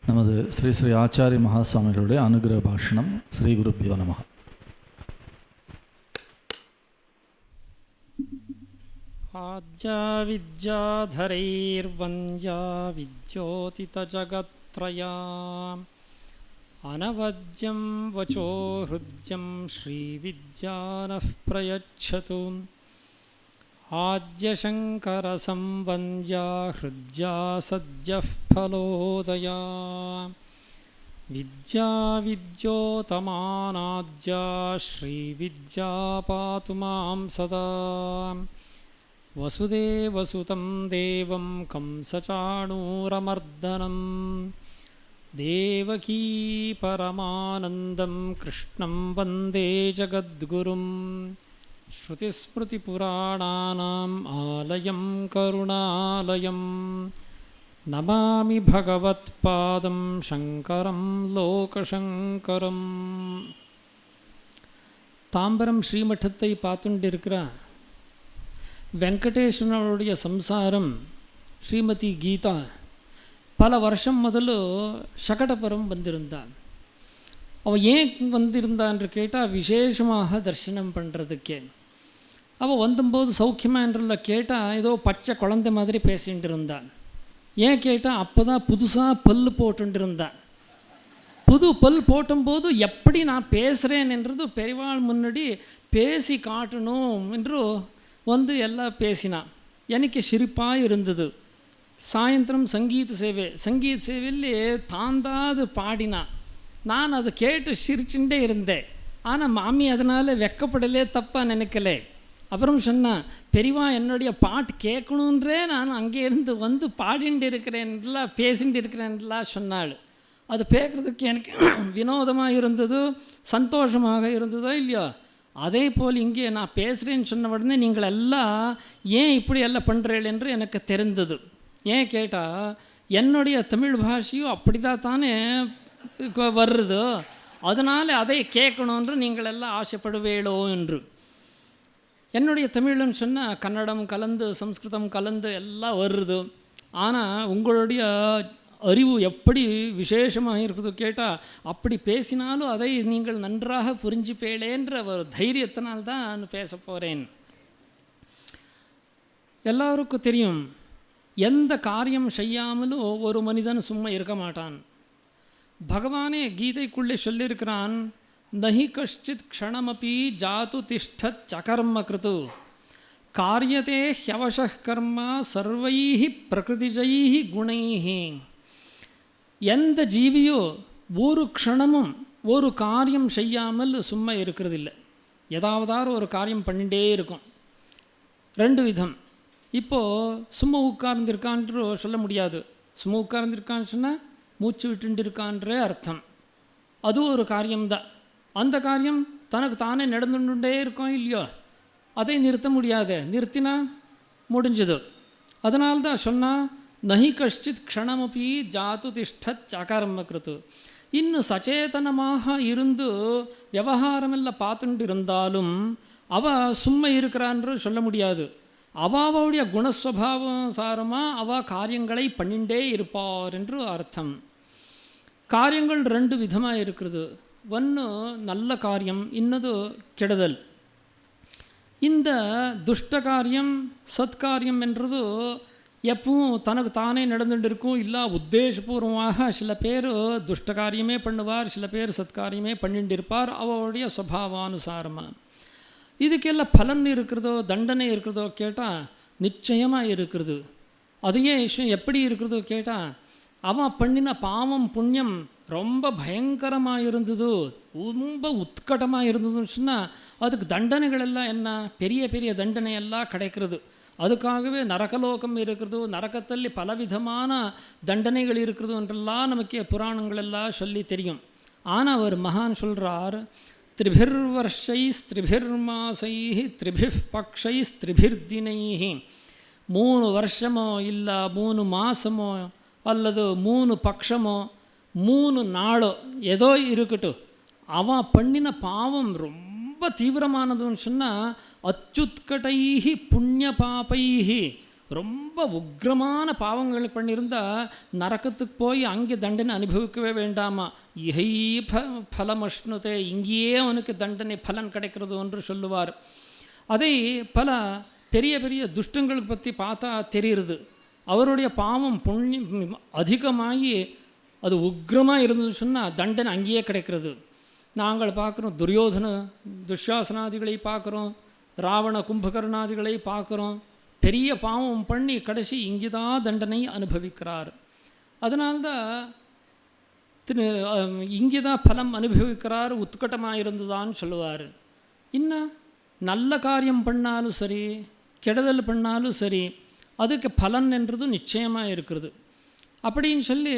நமது ஸ்ரீ ஸ்ரீ ஆச்சாரிய மகாஸ்வாமிகளுடைய அனுகிரக பாஷணம். ஸ்ரீ குருபியோ நமஹ. ஆஜ்யா வித்யாதரைர்வஞ்யா வித்யோதிதஜகத்ரயா அனவத்யம் வச்சோ ஹ்ருத்யம் ஸ்ரீவித்யானः பிரயச்சது. ஆத்யசங்கரசம்பந்த்யா ஹ்ருத்யா சத்யः ஃபலோதயா வித்யா வித்யோதமானாத்யா ஸ்ரீவித்யா பாது மாம் சதா. வசுதேவசுதம் தேவம் கம்சசாணூரமர்தனம் தேவகீ பரமானந்தம் கிருஷ்ணம் வந்தே ஜகத்குரும். ஸ்ருதிஸ்மிருதிபுராணானாம் ஆலயம் கருணாலயம் நமாமி பகவத்பாதம் சங்கரம் லோகசங்கரம். தாம்பரம் ஸ்ரீமட்டத்தை பார்த்துட்டு வெங்கடேஸ்வரனுடைய சம்சாரம் ஸ்ரீமதி கீதா பல வருஷம் முதல்ல சகடபுரம் வந்திருந்தாள். அவள் ஏன் வந்திருந்தான்னு கேட்டால் விசேஷமாக தரிசனம் பண்ணுறதுக்கே. அவள் வந்தபோது சௌக்கியமான்றல கேட்டால் ஏதோ பச்சை குழந்தை மாதிரி பேசிகிட்டு இருந்தாள். ஏன் கேட்டால் அப்போ தான் புதுசாக பல் போட்டுட்டு இருந்தாள். புது பல் போட்டும்போது எப்படி நான் பேசுகிறேன் என்றது பெரியவாள் முன்னாடி பேசி காட்டணும் என்று வந்து எல்லாம் பேசினான். எனக்கு சிரிப்பாக இருந்தது. சாயந்தரம் சங்கீத சேவையிலே தாந்தாது பாடினான். நான் அதை கேட்டு சிரிச்சுட்டே இருந்தேன். ஆனால் மாமி அதனால் வெக்கப்படலே, தப்பாக நினைக்கலே. அப்புறம் சொன்னான், பெரியவா என்னுடைய பாட்டு கேட்கணுன்றே நான் அங்கே இருந்து வந்து பாடிட்டு இருக்கிறேன்லாம் பேசிட்டு இருக்கிறேன்லாம் சொன்னாள். அது கேட்குறதுக்கு எனக்கு வினோதமாக இருந்தது, சந்தோஷமாக இருந்ததோ இல்லையோ. அதே போல் இங்கே நான் பேசுகிறேன்னு சொன்ன உடனே நீங்கள் எல்லாம் ஏன் இப்படி எல்லாம் பண்ணுறீர்கள் என்று எனக்கு தெரிந்தது. ஏன் கேட்டால் என்னுடைய தமிழ் பாஷையும் அப்படி தான் தானே வருது, அதனால் அதை கேட்கணுன்று நீங்கள் எல்லாம் ஆசைப்படுவேளோ என்று. என்னுடைய தமிழ்னு சொன்னால் கன்னடம் கலந்து சம்ஸ்கிருதம் கலந்து எல்லாம் வருது. ஆனால் உங்களுடைய அறிவு எப்படி விசேஷமாக இருக்குது கேட்டால் அப்படி பேசினாலும் அதை நீங்கள் நன்றாக புரிஞ்சுப்பேளேன்ற ஒரு தைரியத்தினால்தான் நான் பேச போகிறேன். எல்லாருக்கும் தெரியும், எந்த காரியம் செய்யாமலும் ஒரு மனிதன் சும்மா இருக்க மாட்டான். பகவானே கீதைக்குள்ளே சொல்லியிருக்கிறான், நஹி கஷ்டித் க்ஷணமபி ஜாத்து திஷ்டத் சகர்ம கிருத்து காரியதே ஹ்யவசः கர்ம சர்வைஹி பிரகிருதிஜைஹி குணைஹி. எந்த ஜீவியோ ஒரு க்ஷணமும் ஒரு காரியம் செய்யாமல் சும்மா இருக்கிறதில்லை. ஏதாவதார ஒரு காரியம் பண்ணிகிட்டே இருக்கும். ரெண்டு விதம். இப்போது சும்மா உட்கார்ந்துருக்கான்று சொல்ல முடியாது. சும்மா உட்கார்ந்துருக்கான்னு சொன்னால் மூச்சு விட்டுட்டு இருக்கான்ற அர்த்தம். அது ஒரு காரியம்தான். அந்த காரியம் தனக்கு தானே நடந்துட்டே இருக்கும் இல்லையோ, அதை நிறுத்த முடியாது. நிறுத்தினா முடிஞ்சது. அதனால்தான் சொன்னால் நஹி கஷ்டித் க்ஷணமபி ஜாத்து திஷ்டத் அகர்ம கிருத்து. இன்னும் சச்சேதனமாக இருந்து விவகாரமெல்லாம் பார்த்துட்டு இருந்தாலும் அவள் சும்மா இருக்கிறான்னு சொல்ல முடியாது. அவளுடைய குணஸ்வபாவம் சாரமாக அவள் காரியங்களை பண்ணிகிட்டே இருப்பார் என்று அர்த்தம். காரியங்கள் ரெண்டு விதமாக இருக்கிறது. ஒன்று நல்ல காரியம், இன்னது கெடுதல். இந்த துஷ்ட காரியம் சத்காரியம் என்றது எப்பவும் தனக்கு தானே நடந்துட்டு இருக்கும். இல்லை உத்தேசபூர்வமாக சில பேர் துஷ்ட காரியமே பண்ணுவார், சில பேர் சத்காரியமே பண்ணிட்டு இருப்பார் அவருடைய சுபாவானுசாரமாக. இதுக்கெல்லாம் பலன் இருக்கிறதோ தண்டனை இருக்கிறதோ கேட்டால் நிச்சயமாக இருக்கிறது. அதையே விஷயம் எப்படி இருக்கிறதோ கேட்டால் அவன் பண்ணின பாவம் புண்ணியம் ரொம்ப பயங்கரமாக இருந்தது, ரொம்ப உத்கட்டமாக இருந்ததுன்னு சொன்னால் அதுக்கு தண்டனைகள் எல்லாம் என்ன பெரிய பெரிய தண்டனையெல்லாம் கிடைக்கிறது. அதுக்காகவே நரகலோகம் இருக்கிறது, நரகத்தில் பலவிதமான தண்டனைகள் இருக்கிறது என்றெல்லாம் நமக்கு புராணங்களெல்லாம் சொல்லி தெரியும். ஆனால் அவர் மகான் சொல்கிறார், திரிபிர்வர்ஷைஸ் திரிபிர்மாசைஹி திரிபிர் பக்ஷைஸ் திரிபிர்தினைஹி. 3 வருஷமோ இல்லை 3 மாதமோ அல்லது 3 பட்சமோ 3 நாளோ ஏதோ இருக்கட்டும், அவன் பண்ணின பாவம் ரொம்ப தீவிரமானதுன்னு சொன்னால் அச்சுத்கடைஹி புண்ணிய பாபைஹி, ரொம்ப உக்ரமான பாவங்கள் பண்ணியிருந்தால் நரக்கத்துக்கு போய் அங்கே தண்டனை அனுபவிக்கவே வேண்டாமா. இஹை பலமஷ்ணுதே, இங்கேயே அவனுக்கு தண்டனை பலன் கிடைக்கிறது என்று சொல்லுவார். அதை பல பெரிய பெரிய துஷ்டங்களை பற்றி பார்த்தா தெரியுது. அவருடைய பாவம் புண்ணியம் அதிகமாகி அது உக்ரமாக இருந்ததுன்னு சொன்னால் தண்டனை அங்கேயே கிடைக்கிறது. நாங்கள் பார்க்குறோம், துரியோதன துஷாசனாதிகளை பார்க்குறோம், ராவண கும்பகர்ணாதிகளை பார்க்குறோம். பெரிய பாவம் பண்ணி கடைசி இங்கே தான் தண்டனை அனுபவிக்கிறார். அதனால்தான் இங்கே தான் பலம் அனுபவிக்கிறார், உத்கட்டமாக இருந்ததான்னு சொல்லுவார். இன்னும் நல்ல காரியம் பண்ணாலும் சரி கெடுதல் பண்ணாலும் சரி அதுக்கு பலன் என்றது நிச்சயமாக இருக்கிறது. அப்படின்னு சொல்லி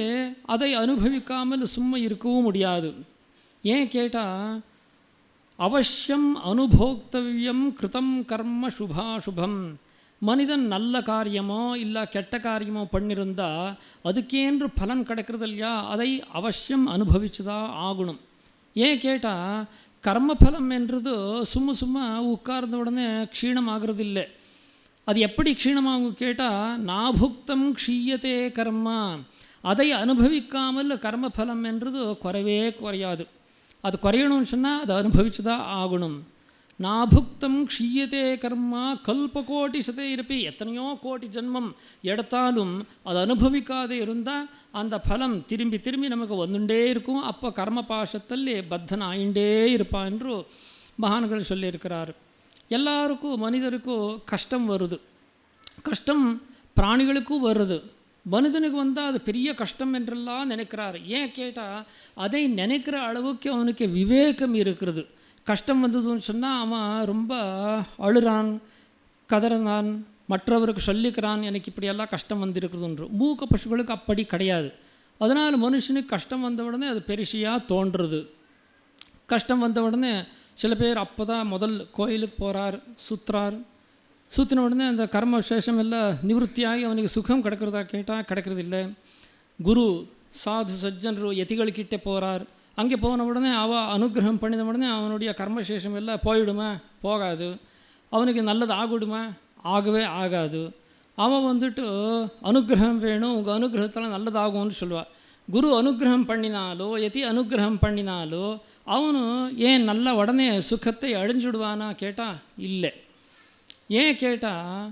அதை அனுபவிக்காமல் சும்மா இருக்கவும் முடியாது. ஏன் கேட்டால் அவசியம் அனுபோக்தவியம் கிருதம் கர்ம சுபாசுபம் மனிதன் நல்ல காரியமோ இல்லை கெட்ட காரியமோ பண்ணியிருந்தா அதுக்கேன்று பலன் கிடைக்கிறது இல்லையா, அதை அவசியம் அனுபவிச்சு தான் ஆகணும். ஏன் கேட்டால் கர்மபலம் என்றது சும்மா உட்கார்ந்த உடனே க்ஷீணமாகிறது இல்லை. அது எப்படி க்ஷீணமாகும் கேட்டால் நாபுக்தம் க்ஷீயத்தே கர்மா, அதை அனுபவிக்காமல் கர்மபலம் என்றது குறைவே குறையாது. அது குறையணும்னு சொன்னால் அதை அனுபவிச்சு தான் ஆகணும். நாபுக்தம் க்ஷீயத்தே கர்மா கல்பகோட்டி சதே இருப்பி, எத்தனையோ கோடி ஜென்மம் எடுத்தாலும் அதை அனுபவிக்காതെ இருந்தால் அந்த பலம் திரும்பி திரும்பி நமக்கு வந்துட்டே இருக்கும். அப்போ கர்ம பாசத்தಲ್ಲಿ பத்தன் ஆயிண்டே இருப்பான் என்று மகான்கள் சொல்லியிருக்கிறார். எல்லாருக்கும் மனிதருக்கும் கஷ்டம் வருது, கஷ்டம் பிராணிகளுக்கும் வருது. மனிதனுக்கு வந்தால் அது பெரிய கஷ்டம் என்றெல்லாம் நினைக்கிறார். ஏன் கேட்டால் அதை நினைக்கிற அளவுக்கு அவனுக்கு விவேகம் இருக்கிறது. கஷ்டம் வந்ததுன்னு சொன்னால் அவன் ரொம்ப அழுறான், கதறான், மற்றவருக்கு சொல்லிக்கிறான் எனக்கு இப்படியெல்லாம் கஷ்டம் வந்திருக்குதுன்று. மூக்க பசுகளுக்கு அப்படி கிடையாது. அதனால் மனுஷனுக்கு கஷ்டம் வந்த உடனே அது பெருசியாக தோன்றுறது. கஷ்டம் வந்த உடனே சில பேர் அப்போ தான் முதல் கோயிலுக்கு போகிறார், சுற்றின உடனே அந்த கர்ம விசேஷம் எல்லாம் நிவர்த்தியாகி அவனுக்கு சுகம் கிடைக்கிறதா கேட்டால் கிடைக்கிறது இல்லை. குரு சாது சஜ்ஜன்ரு யதிகளுக்கிட்டே போகிறார். அங்கே போன உடனே அனுகிரகம் பண்ணின உடனே அவனுடைய கர்மசேஷம் எல்லாம் போயிடுமா, போகாது. அவனுக்கு நல்லது ஆகிடுமா, ஆகவே ஆகாது. அவன் வந்துட்டு அனுகிரகம் வேணும், உங்கள் அனுகிரகத்தால் நல்லதாகும்னு சொல்லுவாள். குரு அனுகிரகம் பண்ணினாலோ யதி அனுகிரகம் பண்ணினாலோ அவனு ஏன் நல்ல உடனே சுகத்தை அழிஞ்சுடுவானா கேட்டால் இல்லை. ஏன் கேட்டால்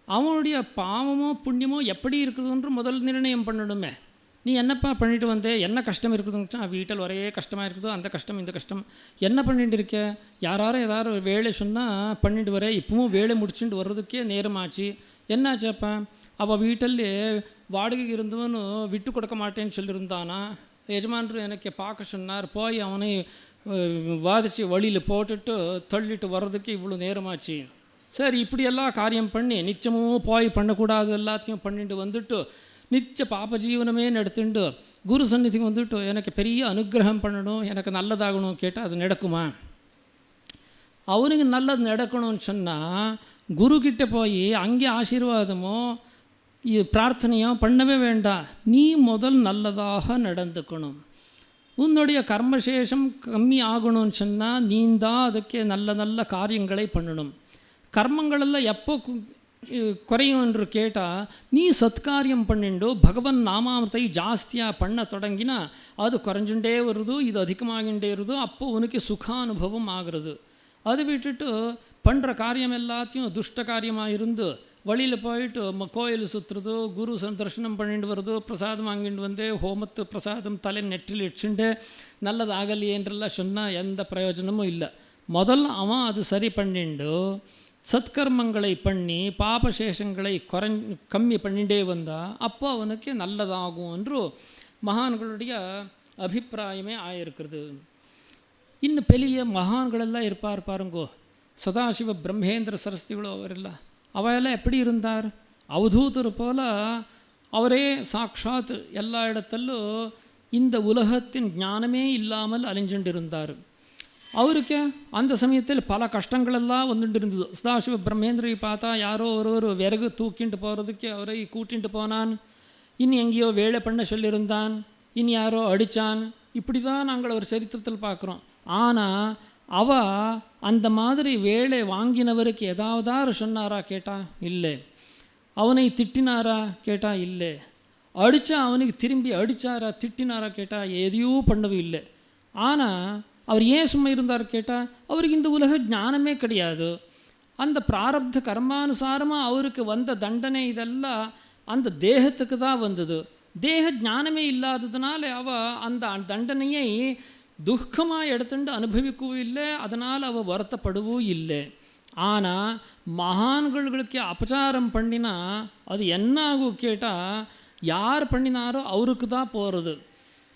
அவனுடைய பாவமோ புண்ணியமோ எப்படி இருக்குதுன்ற முதல் நிர்ணயம் பண்ணணுமே. நீ என்னப்பா பண்ணிட்டு வந்தே, என்ன கஷ்டம் இருக்குதுன்னு வீட்டில் ஒரே கஷ்டமாக இருக்குதோ, அந்த கஷ்டம் இந்த கஷ்டம் என்ன பண்ணிட்டு இருக்க, யாரும் ஏதாவது வேலை சொன்னால் பண்ணிட்டு வர, இப்பவும் வேலை முடிச்சுட்டு வர்றதுக்கே நேரமாச்சு, என்னாச்சப்பா. அவள் வீட்டிலே வாடகை இருந்தவனு விட்டு கொடுக்க மாட்டேன்னு சொல்லியிருந்தானா, எஜமானரு எனக்கு பார்க்க சொன்னார், போய் அவனை வாதிச்சு வழியில் போட்டுட்டு தள்ளிட்டு வர்றதுக்கு இவ்வளோ நேரமாச்சு. சரி, இப்படியெல்லாம் காரியம் பண்ணி நிச்சயமும் போய் பண்ணக்கூடாது எல்லாத்தையும் பண்ணிட்டு வந்துட்டு நிச்ச பாப ஜீவனமே நடத்துண்டு குரு சந்நிதிக்கு வந்துட்டு எனக்கு பெரிய அனுகிரகம் பண்ணணும், எனக்கு நல்லதாகணும் கேட்டால் அது நடக்குமா? அவனுக்கு நல்லது நடக்கணும்னு சொன்னால் குருக்கிட்ட போய் அங்கே ஆசீர்வாதமோ பிரார்த்தனையோ பண்ணவே வேண்டாம். நீ முதல் நல்லதாக நடந்துக்கணும். உன்னுடைய கர்மசேஷம் கம்மி ஆகணும்னு சொன்னால் நீந்தான் அதுக்கே நல்ல நல்ல காரியங்களை பண்ணணும். கர்மங்களெல்லாம் எப்போ குறையும் என்று கேட்டால் நீ சத்காரியம் பண்ணிண்டு பகவன் நாமாமிரத்தை ஜாஸ்தியாக பண்ண தொடங்கினா அது குறைஞ்சுட்டே வருது, இது அதிகமாகின்றே வருது. அப்போது உனக்கு சுகானுபவம் ஆகிறது. அதை விட்டுட்டு பண்ணுற காரியம் எல்லாத்தையும் துஷ்ட காரியமாக இருந்து வழியில் போயிட்டு கோயில் சுற்றுறதோ, குரு தரிசனம் பண்ணிட்டு வருதோ, பிரசாதம் வாங்கிட்டு வந்து ஹோமத்து பிரசாதம் தலை நெற்றில் இடிச்சுட்டு நல்லது ஆகலையேன்றெல்லாம் சொன்னால் எந்த பிரயோஜனமும் இல்லை. முதல்ல அவன் அது சரி பண்ணிண்டு சத்கர்மங்களை பண்ணி பாபசேஷங்களை கம்மி பண்ணிகிட்டே வந்தால் அப்போ அவனுக்கு நல்லதாகும் என்று மகான்களுடைய அபிப்பிராயமே ஆயிருக்கிறது. இன்னும் பெரிய மகான்களெல்லாம் இருப்பார் பாருங்கோ, சதாசிவ பிரம்மேந்திர சரஸ்வதிகளோ அவரெಲ್ಲ அவையெல்லாம் எப்படி இருந்தார்? அவதூதர் போல் அவரே சாட்சாத் எல்லா இடத்துலும் இந்த உலகத்தின் ஞானமே இல்லாமல் அலைஞ்சுட்டு இருந்தார். அவருக்கு அந்த சமயத்தில் பல கஷ்டங்களெல்லாம் வந்துட்டு இருந்தது. சதாசிவ பிரம்மேந்திரை பார்த்தா யாரோ ஒரு விறகு தூக்கிட்டு போகிறதுக்கு அவரை கூட்டிகிட்டு போனான், இனி எங்கேயோ வேலை பண்ண சொல்லியிருந்தான், இனி யாரோ அடித்தான். இப்படி தான் நாங்கள் ஒரு சரித்திரத்தில் பார்க்குறோம். ஆனால் அந்த மாதிரி வேலை வாங்கினவருக்கு ஏதாவதாரு சொன்னாரா கேட்டால் இல்லை. அவனை திட்டினாரா கேட்டால் இல்லை. அடித்தா அவனுக்கு திரும்பி அடித்தாரா திட்டினாரா கேட்டால் எதையும் பண்ணவும் இல்லை. ஆனால் அவர் ஏன் சும்மா இருந்தார் கேட்டால் அவருக்கு இந்த உலக ஞானமே கிடையாது. அந்த பிராரப்த கர்மானுசாரமாக அவருக்கு வந்த தண்டனை இதெல்லாம் அந்த தேகத்துக்கு தான் வந்தது. தேக ஞானமே இல்லாததுனால அந்த தண்டனையை துக்கமாக எடுத்துட்டு அனுபவிக்கவும் இல்லை, அதனால் வருத்தப்படவும் இல்லை. ஆனால் மகான்களுக்கு அபச்சாரம் பண்ணினா அது என்ன ஆகும் கேட்டால் யார் பண்ணினாரோ அவருக்கு தான் போகிறது.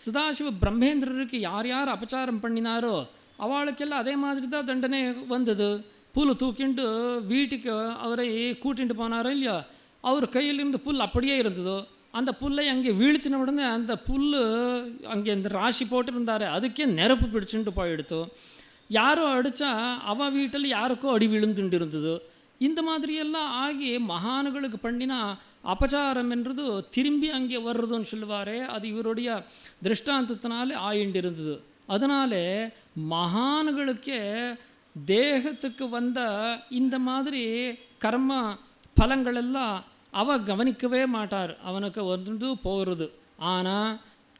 சதாசிவ பிரம்மேந்திரருக்கு யார் அபச்சாரம் பண்ணினாரோ அவளுக்கெல்லாம் அதே மாதிரி தான் தண்டனை வந்தது. புல் தூக்கிண்டு வீட்டுக்கு அவரை கூட்டிகிட்டு போனாரோ இல்லையா, அவர் கையில் இருந்த புல் அப்படியே இருந்ததோ, அந்த புல்லை அங்கே வீழ்த்தின உடனே அந்த புல் அங்கே இந்த ராசி போட்டிருந்தார் அதுக்கே நெருப்பு பிடிச்சுட்டு போயிடுத்தோ. யாரோ அடித்தா அவன் வீட்டில் யாருக்கோ அடி விழுந்துட்டு இருந்தது. இந்த மாதிரியெல்லாம் ஆகி மகான்களுக்கு பண்ணின அபச்சாரம் என்றது திரும்பி அங்கே வர்றதுன்னு சொல்லுவாரே, அது இவருடைய திருஷ்டாந்தத்தினாலே ஆயிண்டிருந்தது. அதனாலே மகான்களுக்கே தேகத்துக்கு வந்த இந்த மாதிரி கர்ம பலங்களெல்லாம் கவனிக்கவே மாட்டார், அவனுக்கு வந்து போகிறது. ஆனால்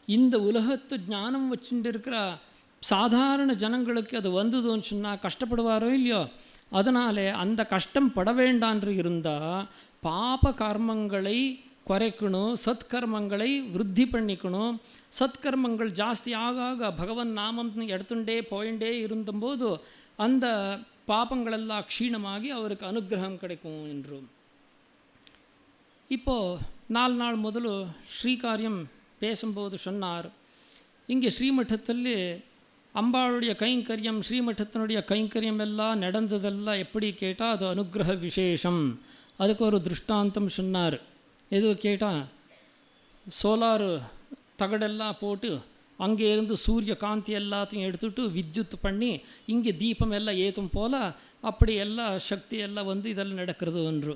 இந்த உலகத்து ஞானம் வச்சுட்டு இருக்கிற சாதாரண ஜனங்களுக்கு அது வந்ததுன்னு சொன்னால் கஷ்டப்படுவாரோ இல்லையோ. அதனாலே அந்த கஷ்டம் பட வேண்டான்று இருந்தால் பாப கர்மங்களை குறைக்கணும், சத்கர்மங்களை விருத்தி பண்ணிக்கணும். சத்கர்மங்கள் ஜாஸ்தி ஆக ஆக பகவன் நாமம் எடுத்துட்டே போயிட்டே இருந்தபோது அந்த பாபங்களெல்லாம் க்ஷீணமாகி அவருக்கு அனுகிரகம் கிடைக்கும் என்றும். இப்போது 4 நாள் முதல் ஸ்ரீகாரியம் பேசும்போது சொன்னார், இங்கே ஸ்ரீமட்டத்தில் அம்பாளுடைய கைங்கரியம், ஸ்ரீமட்டத்தினுடைய கைங்கரியம் எல்லாம் நடந்ததெல்லாம் எப்படி கேட்டால் அது அனுகிரக விசேஷம். அதுக்கு ஒரு திருஷ்டாந்தம் சொன்னார். எது கேட்டால், சோலார் தகடெல்லாம் போட்டு அங்கே இருந்து சூரிய காந்தி எல்லாத்தையும் எடுத்துகிட்டு வித்யுத் பண்ணி இங்கே தீபம் எல்லாம் ஏற்றும் போல் அப்படி எல்லாம் சக்தி எல்லாம் வந்து இதெல்லாம் நடக்கிறது ஒன்று.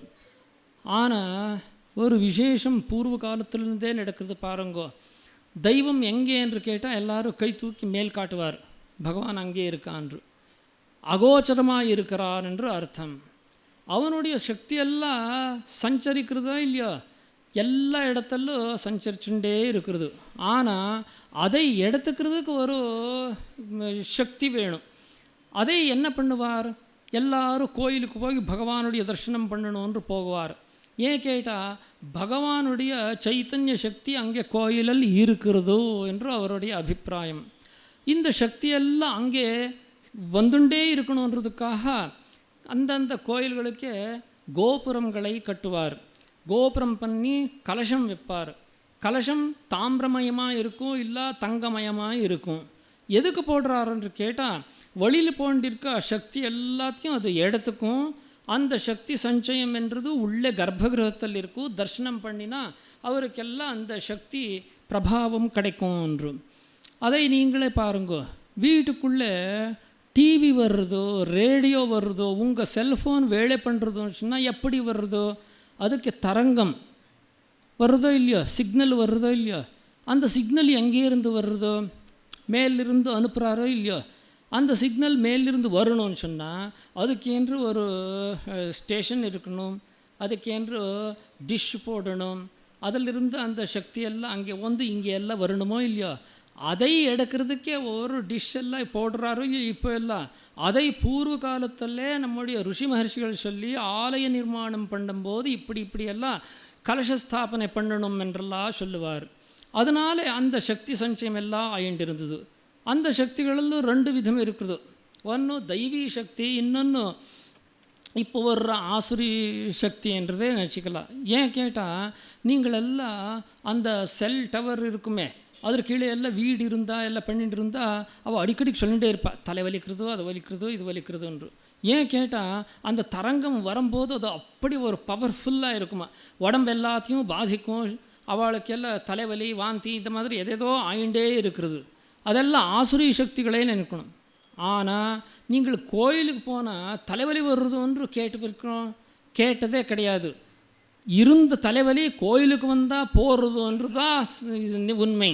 ஆனால் ஒரு விசேஷம் பூர்வ காலத்திலிருந்தே நடக்கிறது பாருங்கோ. தெய்வம் எங்கே என்று கேட்டால் எல்லாரும் கை தூக்கி மேல் காட்டுவார், பகவான் அங்கே இருக்கான்று. அகோச்சரமாக இருக்கிறான் என்று அர்த்தம். அவனுடைய சக்தியெல்லாம் சஞ்சரிக்கிறதா இல்லையோ, எல்லா இடத்துலும் சஞ்சரிச்சுட்டே இருக்கிறது. ஆனால் அதை எடுத்துக்கிறதுக்கு ஒரு சக்தி வேணும். அதை என்ன பண்ணுவார், எல்லாரும் கோயிலுக்கு போய் பகவானுடைய தரிசனம் பண்ணணும்னு போகுவார். ஏன் கேட்டால் பகவானுடைய சைத்தன்ய சக்தி அங்கே கோயிலில் இருக்கிறதோ என்று அவருடைய அபிப்பிராயம். இந்த சக்தியெல்லாம் அங்கே வந்துட்டே இருக்கணுன்றதுக்காக அந்தந்த கோயில்களுக்கே கோபுரங்களை கட்டுவார். கோபுரம் பண்ணி கலசம் வைப்பார். கலசம் தாமிரமயமாக இருக்கும், இல்லை தங்கமயமாக இருக்கும். எதுக்கு போடுறாருன்னு கேட்டால் வழியில் போண்டிருக்க சக்தி எல்லாத்தையும் அது இடத்துக்கும். அந்த சக்தி சஞ்சயம் என்றது உள்ளே கர்ப்பகிரகத்தில் இருக்கும். தரிசனம் பண்ணினா அவருக்கெல்லாம் அந்த சக்தி பிரபாவம் கிடைக்கும் என்று. அதை நீங்களே பாருங்க, வீட்டுக்குள்ளே டிவி வர்றதோ ரேடியோ வர்றதோ உங்கள் செல்ஃபோன் வேலை பண்ணுறதுன்னு சொன்னால் எப்படி வர்றதோ, அதுக்கு தரங்கம் வருதோ இல்லையோ, சிக்னல் வருதோ இல்லையோ. அந்த சிக்னல் எங்கேருந்து வருதோ, மேலிருந்து அனுப்புகிறாரோ இல்லையோ. அந்த சிக்னல் மேலிருந்து வரணும்னு சொன்னால் அதுக்கென்று ஒரு ஸ்டேஷன் இருக்கணும், அதுக்கென்று டிஷ் போடணும். அதிலிருந்து அந்த சக்தியெல்லாம் அங்கே வந்து இங்கே எல்லாம் வரணுமோ இல்லையோ. அதை எடுக்கிறதுக்கே ஒரு டிஷ் எல்லாம் போடுறாரோ இல்லையோ. இப்போ எல்லாம் அதை பூர்வ காலத்திலே நம்முடைய ருஷி மகர்ஷிகள் சொல்லி ஆலய நிர்மாணம் பண்ணும்போது இப்படியெல்லாம் கலசஸ்தாபனை பண்ணணும் என்றெல்லாம் சொல்லுவார். அதனால் அந்த சக்தி சஞ்சயம் எல்லாம் ஆயிண்டிருந்தது. அந்த சக்திகளில் 2 விதம் இருக்குது. ஒன்று தெய்வீ சக்தி, இன்னொன்று இப்போ வர்ற ஆசுரி சக்தி என்றதே நினச்சிக்கலாம். ஏன் கேட்டால் நீங்களெல்லாம் அந்த செல் டவர் இருக்குமே, அதற்கு கீழே எல்லாம் வீடு இருந்தால் எல்லாம் பண்ணிட்டு இருந்தால் அவள் அடிக்கடி சொல்லிகிட்டே இருப்பாள், தலை வலிக்கிறதோ அது வலிக்கிறதோ இது வலிக்கிறதுன்று. ஏன் கேட்டால் அந்த தரங்கம் வரும்போது அது அப்படி ஒரு பவர்ஃபுல்லாக இருக்குமா, உடம்பு எல்லாத்தையும் பாதிக்கும். அவளுக்கெல்லாம் தலைவலி வாந்தி இந்த மாதிரி எதேதோ ஆயிண்டே இருக்கிறது. அதெல்லாம் ஆசுரி சக்திகளே நினைக்கணும். ஆனால் நீங்கள் கோயிலுக்கு போனால் தலைவலி வருதுன்னு கேட்டுருக்கிறோம், கேட்டதே கிடையாது. இருந்த தலைவலி கோயிலுக்கு வந்தால் போகிறதுன்று தான் உண்மை.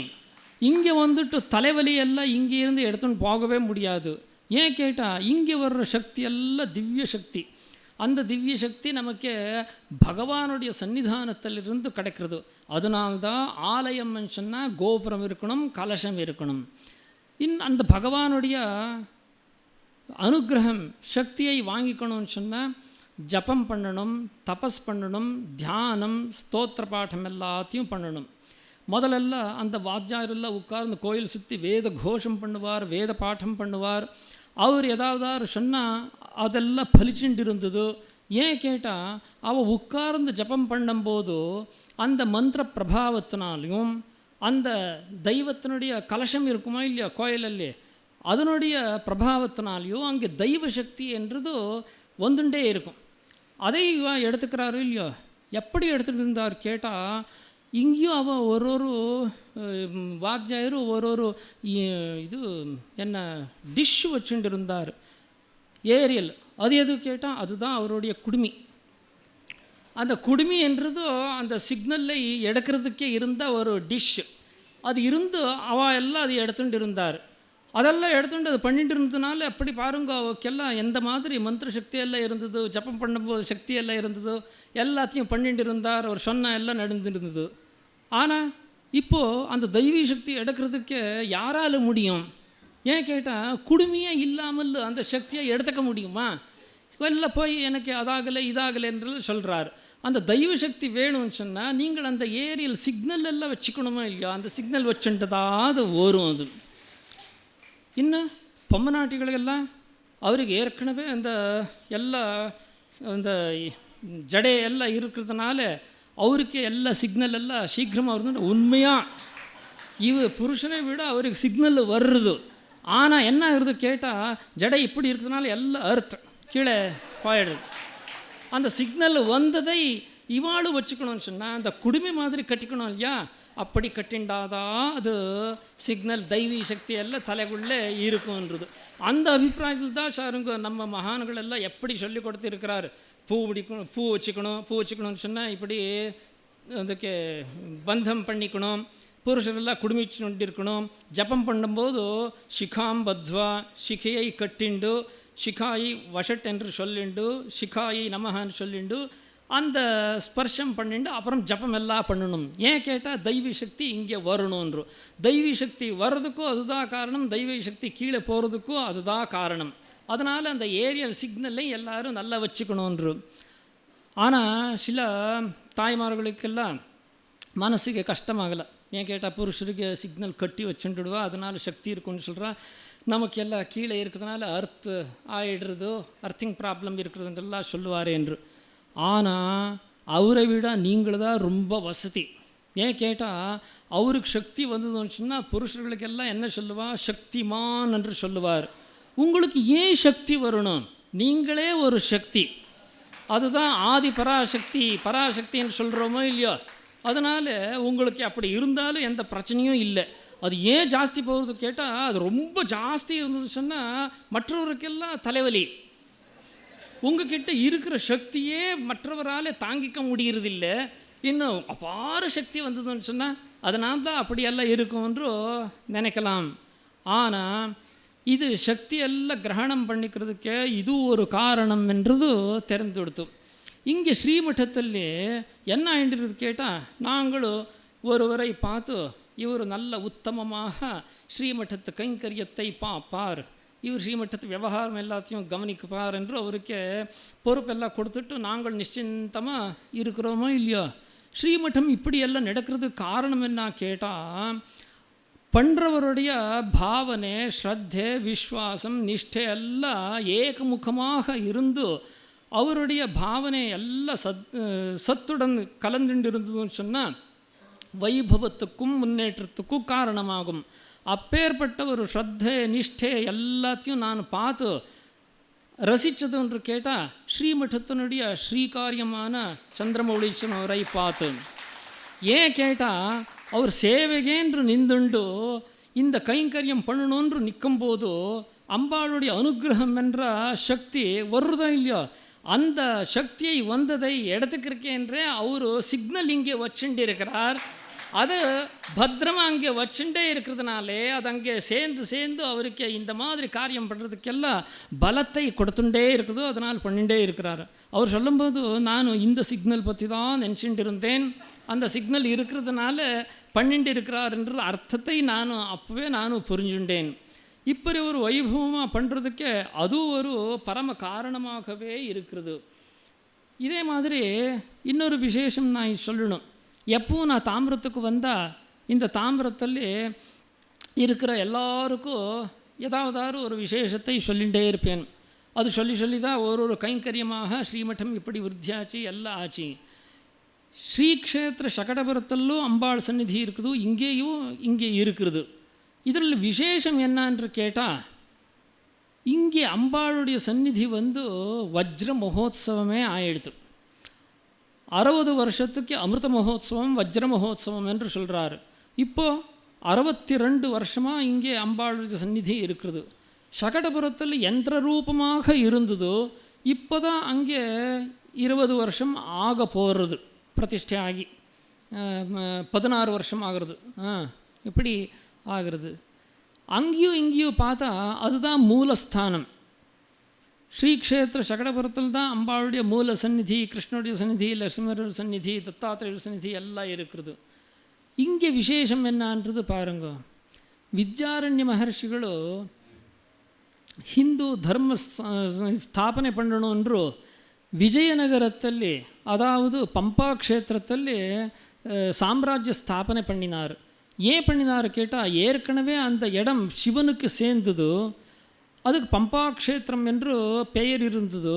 இங்கே வந்துட்டு தலைவலி எல்லாம் இங்கே இருந்து எடுத்துன்னு போகவே முடியாது. ஏன் கேட்டால் இங்கே வர்ற சக்தி எல்லாம் திவ்ய சக்தி. அந்த திவ்ய சக்தி நமக்கு பகவானுடைய சன்னிதானத்திலிருந்து கிடைக்கிறது. அதனால்தான் ஆலயம் சொன்னால் கோபுரம் இருக்கணும், கலசம் இருக்கணும். அந்த பகவானுடைய அனுகிரகம் சக்தியை வாங்கிக்கணும்னு சொன்னால் ஜபம் பண்ணணும், தபஸ் பண்ணணும், தியானம், ஸ்தோத்திர பாட்டம் எல்லாத்தையும் பண்ணணும். முதலெல்லாம் அந்த வாத்தியாரெல்லாம் உட்கார்ந்து கோயில் சுற்றி வேத கோஷம் பண்ணுவார், வேத பாட்டம் பண்ணுவார். அவர் ஏதாவது சொன்னால் அதெல்லாம் பலிச்சுட்டு இருந்தது. ஏன் கேட்டால் அவள் உட்கார்ந்து ஜபம் பண்ணும்போது அந்த மந்திர பிரபாவத்தினாலையும் அந்த தெய்வத்தினுடைய கலசம் இருக்குமா இல்லையா கோயிலல்லே, அதனுடைய பிரபாவத்தினாலேயும் அங்கே தெய்வ சக்தி என்றது வந்துட்டே இருக்கும். அதை எடுத்துக்கிறாரு இல்லையோ. எப்படி எடுத்துகிட்டு இருந்தார் கேட்டால் இங்கேயும் அவள் ஒரு வாத்தியாயரும் ஒரு இது என்ன டிஷ் வச்சுட்டு இருந்தார். ஏரியல் அது எது கேட்டால் அதுதான் அவருடைய குடுமி. அந்த குடுமி என்றது அந்த சிக்னலை எடுக்கிறதுக்கே இருந்த ஒரு டிஷ். அது இருந்து எல்லாம் அது எடுத்துகிட்டு இருந்தார். அதெல்லாம் எடுத்துகிட்டு அது பண்ணிட்டு இருந்ததுனால அப்படி பாருங்க, அவருக்கெல்லாம் எந்த மாதிரி மந்திர சக்தியெல்லாம் இருந்தது, ஜப்பம் பண்ணும்போது சக்தியெல்லாம் இருந்ததோ எல்லாத்தையும் பண்ணிட்டு இருந்தார். அவர் சொன்ன எல்லாம் நடந்துட்டு இருந்தது. ஆனால் இப்போது அந்த தெய்வீ சக்தி எடுக்கிறதுக்கு யாரால் முடியும்? ஏன் கேட்டால் குடுமையே இல்லாமல் அந்த சக்தியை எடுத்துக்க முடியுமா? வெளில போய் எனக்கு அதாகலை இதாகலை என்று சொல்கிறார். அந்த தெய்வ சக்தி வேணும்னு சொன்னால் நீங்கள் அந்த ஏரியல் சிக்னல் எல்லாம் வச்சுக்கணுமா இல்லையா? அந்த சிக்னல் வச்சுட்டு தான் அது வரும். அது இன்னும் பொம்மநாட்டிகளெல்லாம் அவருக்கு ஏற்கனவே அந்த எல்லா அந்த ஜடை எல்லாம் இருக்கிறதுனால அவருக்கு எல்லா சிக்னல் எல்லாம் சீக்கிரமாக வருது. உண்மையாக புருஷனை விட அவருக்கு சிக்னல் வருது. ஆனால் என்ன ஆகுறது கேட்டால் ஜடை இப்படி இருக்கிறதுனால எல்லாம் அர்த்தம் கீழே போயிடுது. அந்த சிக்னல் வந்ததை இவாளும் வச்சுக்கணும்னு சொன்னால் அந்த குடுமி மாதிரி கட்டிக்கணும் இல்லையா? அப்படி கட்டிண்டாதான் அது சிக்னல் தெய்வீ சக்தி எல்லாம் தலைக்குள்ளே இருக்குன்றது. அந்த அபிப்பிராயத்தில் தான் சாருங்க நம்ம மகான்கள் எல்லாம் எப்படி சொல்லி கொடுத்துருக்கிறார். பூ வச்சுக்கணும்னு சொன்னால் இப்படி அதுக்கு பந்தம் பண்ணிக்கணும், புருஷரெல்லாம் குடுமிச்சு கொண்டு இருக்கணும். ஜபம் பண்ணும்போது சிகாம் பத்வா, சிகையை கட்டிண்டு சிகாயை வஷட் என்று சொல்லிண்டு சிகாயை நமஹான்னு சொல்லிண்டு அந்த ஸ்பர்ஷம் பண்ணிட்டு அப்புறம் ஜபம் எல்லாம் பண்ணணும். ஏன் கேட்டால் தெய்வீ சக்தி இங்கே வரணுன்று. தெய்வீ சக்தி வர்றதுக்கும் அதுதான் காரணம், தெய்வீ சக்தி கீழே போகிறதுக்கும் அதுதான் காரணம். அதனால் அந்த ஏரியல் சிக்னலை எல்லோரும் நல்லா வச்சுக்கணுன்று. ஆனால் சில தாய்மார்களுக்கெல்லாம் மனசுக்கு கஷ்டமாகலை. ஏன் கேட்டால் புருஷருக்கு சிக்னல் கட்டி வச்சுட்டுடுவா, அதனால் சக்தி இருக்குன்னு சொல்கிறா. நமக்கு எல்லாம் கீழே இருக்கிறதுனால ஆகிடுறதோ அர்த்திங் ப்ராப்ளம் இருக்கிறதுன்றெல்லாம் சொல்லுவார் என்று. ஆனால் அவரை விட நீங்கள் தான் ரொம்ப வசதி. ஏன் கேட்டால் அவருக்கு சக்தி வந்ததுன்னு சொன்னால் புருஷர்களுக்கெல்லாம் என்ன சொல்லுவார்? சக்திமான் என்று சொல்லுவார். உங்களுக்கு ஏன் சக்தி வரணும்? நீங்களே ஒரு சக்தி. அதுதான் ஆதி பராசக்தின்னு சொல்கிறோமோ இல்லையோ. அதனால் உங்களுக்கு அப்படி இருந்தாலும் எந்த பிரச்சனையும் இல்லை. அது ஏன் ஜாஸ்தி போகிறது கேட்டால் அது ரொம்ப ஜாஸ்தி இருந்ததுன்னு சொன்னால் மற்றவருக்கெல்லாம் தலைவலி. உங்ககிட்ட இருக்கிற சக்தியே மற்றவரால் தாங்கிக்க முடியறதில்ல. இன்னும் அபார சக்தி வந்ததுன்னு சொன்னால் அதனால தான் அப்படியெல்லாம் இருக்கும்ன்றோ நினைக்கலாம். ஆனால் இது சக்தியெல்லாம் கிரகணம் பண்ணிக்கிறதுக்கே இது ஒரு காரணம் என்றது தெரிந்துடுத்து. இங்கே ஸ்ரீமಠத்திலே என்ன ஆகின்றது கேட்டால் நாங்களும் ஒருவரை பார்த்து இவர் நல்ல உத்தமமாக ஸ்ரீமಠத்து கைங்கரியத்தை பார்ப்பார், இவர் ஸ்ரீமಠத்து விவகாரம் எல்லாத்தையும் கவனிப்பார் என்று அவருக்கு பொறுப்பெல்லாம் கொடுத்துட்டு நாங்கள் நிச்சயந்தமாக இருக்கிறோமோ இல்லையோ. ஸ்ரீமಠம் இப்படியெல்லாம் நடக்கிறதுக்கு காரணம் என்ன கேட்டால் பண்ணுறவருடைய பாவனை, ஸ்ரத்தை, விஸ்வாசம், நிஷ்டை எல்லாம் ஏகமுகமாக இருந்து அவருடைய பாவனை எல்லாம் சத்துடன் கலந்துண்டு இருந்ததுன்னு சொன்னால் வைபவத்துக்கும் முன்னேற்றத்துக்கும் காரணமாகும். அப்பேற்பட்ட ஒரு ஸ்ரத்தை நிஷ்டை எல்லாத்தையும் நான் பார்த்து ரசித்தது என்று கேட்டால் ஸ்ரீமಠத்தினுடைய ஸ்ரீகாரியமான சந்திரமௌலீஸ்வரன் அவரை பார்த்து. ஏன் கேட்டால் அவர் சேவைகேன்று நின்றுண்டு இந்த கைங்கரியம் பண்ணணுன்று நிற்கும்போது அம்பாளுடைய அனுகிரகம் என்ற சக்தி வருதா இல்லையோ. அந்த சக்தியை வந்ததை எடுத்துக்கிறக்கேன்றே அவர் சிக்னல் இங்கே வச்சுட்டு இருக்கிறார். அது பத்திரமாக அங்கே வச்சுட்டே இருக்கிறதுனாலே அது அங்கே சேர்ந்து அவருக்கு இந்த மாதிரி காரியம் பண்ணுறதுக்கெல்லாம் பலத்தை கொடுத்துட்டே இருக்குதோ, அதனால் பண்ணிகிட்டே இருக்கிறார். அவர் சொல்லும்போது நான் இந்த சிக்னல் பற்றி தான் நினச்சிட்டு இருந்தேன், அந்த சிக்னல் இருக்கிறதுனால பண்ணிட்டு இருக்கிறார்ன்ற அர்த்தத்தை அப்போவே புரிஞ்சுட்டேன். இப்படி ஒரு வைபவமாக பண்ணுறதுக்கே அது ஒரு பரம காரணமாகவே இருக்கிறது. இதே மாதிரி இன்னொரு விசேஷம் நான் சொல்லணும். எப்பவும் நான் தாம்பரத்துக்கு வந்தால் இந்த தாம்பரத்தில் இருக்கிற எல்லாருக்கும் ஏதாவது ஒரு விசேஷத்தை சொல்லிகிட்டே இருப்பேன். அது சொல்லி தான் ஒரு கைங்கரியமாக ஸ்ரீமಠம் இப்படி விருத்தியாச்சு எல்லாம் ஆச்சு. ஸ்ரீக்ஷேத்திர சகடபுரத்திலும் அம்பாள் சந்நிதி இருக்குது, இங்கே இருக்கிறது. இதில் விசேஷம் என்னன்று கேட்டால் இங்கே அம்பாளுடைய சந்நிதி வஜ்ர மகோத்சவமே ஆயிடுத்து. 60 வருஷத்துக்கு அமிர்த மகோத்சவம் வஜ்ர மகோத்சவம் என்று சொல்கிறார். இப்போது 62 வருஷமாக இங்கே அம்பாளுடைய சந்நிதி இருக்கிறது. சகடபுரத்தில் யந்திர ரூபமாக இருந்ததோ இப்போ தான் அங்கே 20 வருஷம் ஆக போகிறது, பிரதிஷ்டை ஆகி 16 வருஷம் ஆகிறது. இப்படி ஆகிறது. அங்கேயும் இங்கேயும் பார்த்தா அதுதான் மூலஸ்தானம். ஸ்ரீக்ஷேத்திர சகடபுரத்தில் தான் அம்பாளுடைய மூல சந்நிதி, கிருஷ்ணனுடைய சந்நிதி, லட்சுமணர் சந்நிதி, தத்தாத்திரேயர் சந்நிதி எல்லாம் இருக்கிறது. இங்கே விசேஷம் என்னன்றது பாருங்க. ವಿದ್ಯಾರಣ್ಯ ಮಹರ್ಷಿಗಳು ಹಿಂದೂ ಧರ್ಮ ಸ್ಥಾಪನೆ பண்ணணும் என்று விஜயநகரத்தில், அதாவது பம்பா க்ஷேத்திரத்தில் சாம்ராஜ்ய ஸ்தாபனை பண்ணினார். ஏன் பண்ணினார் கேட்டால், ஏற்கனவே அந்த இடம் சிவனுக்கு சேர்ந்தது, அதுக்கு பம்பா க்ஷேத்திரம் என்று பெயர் இருந்தது.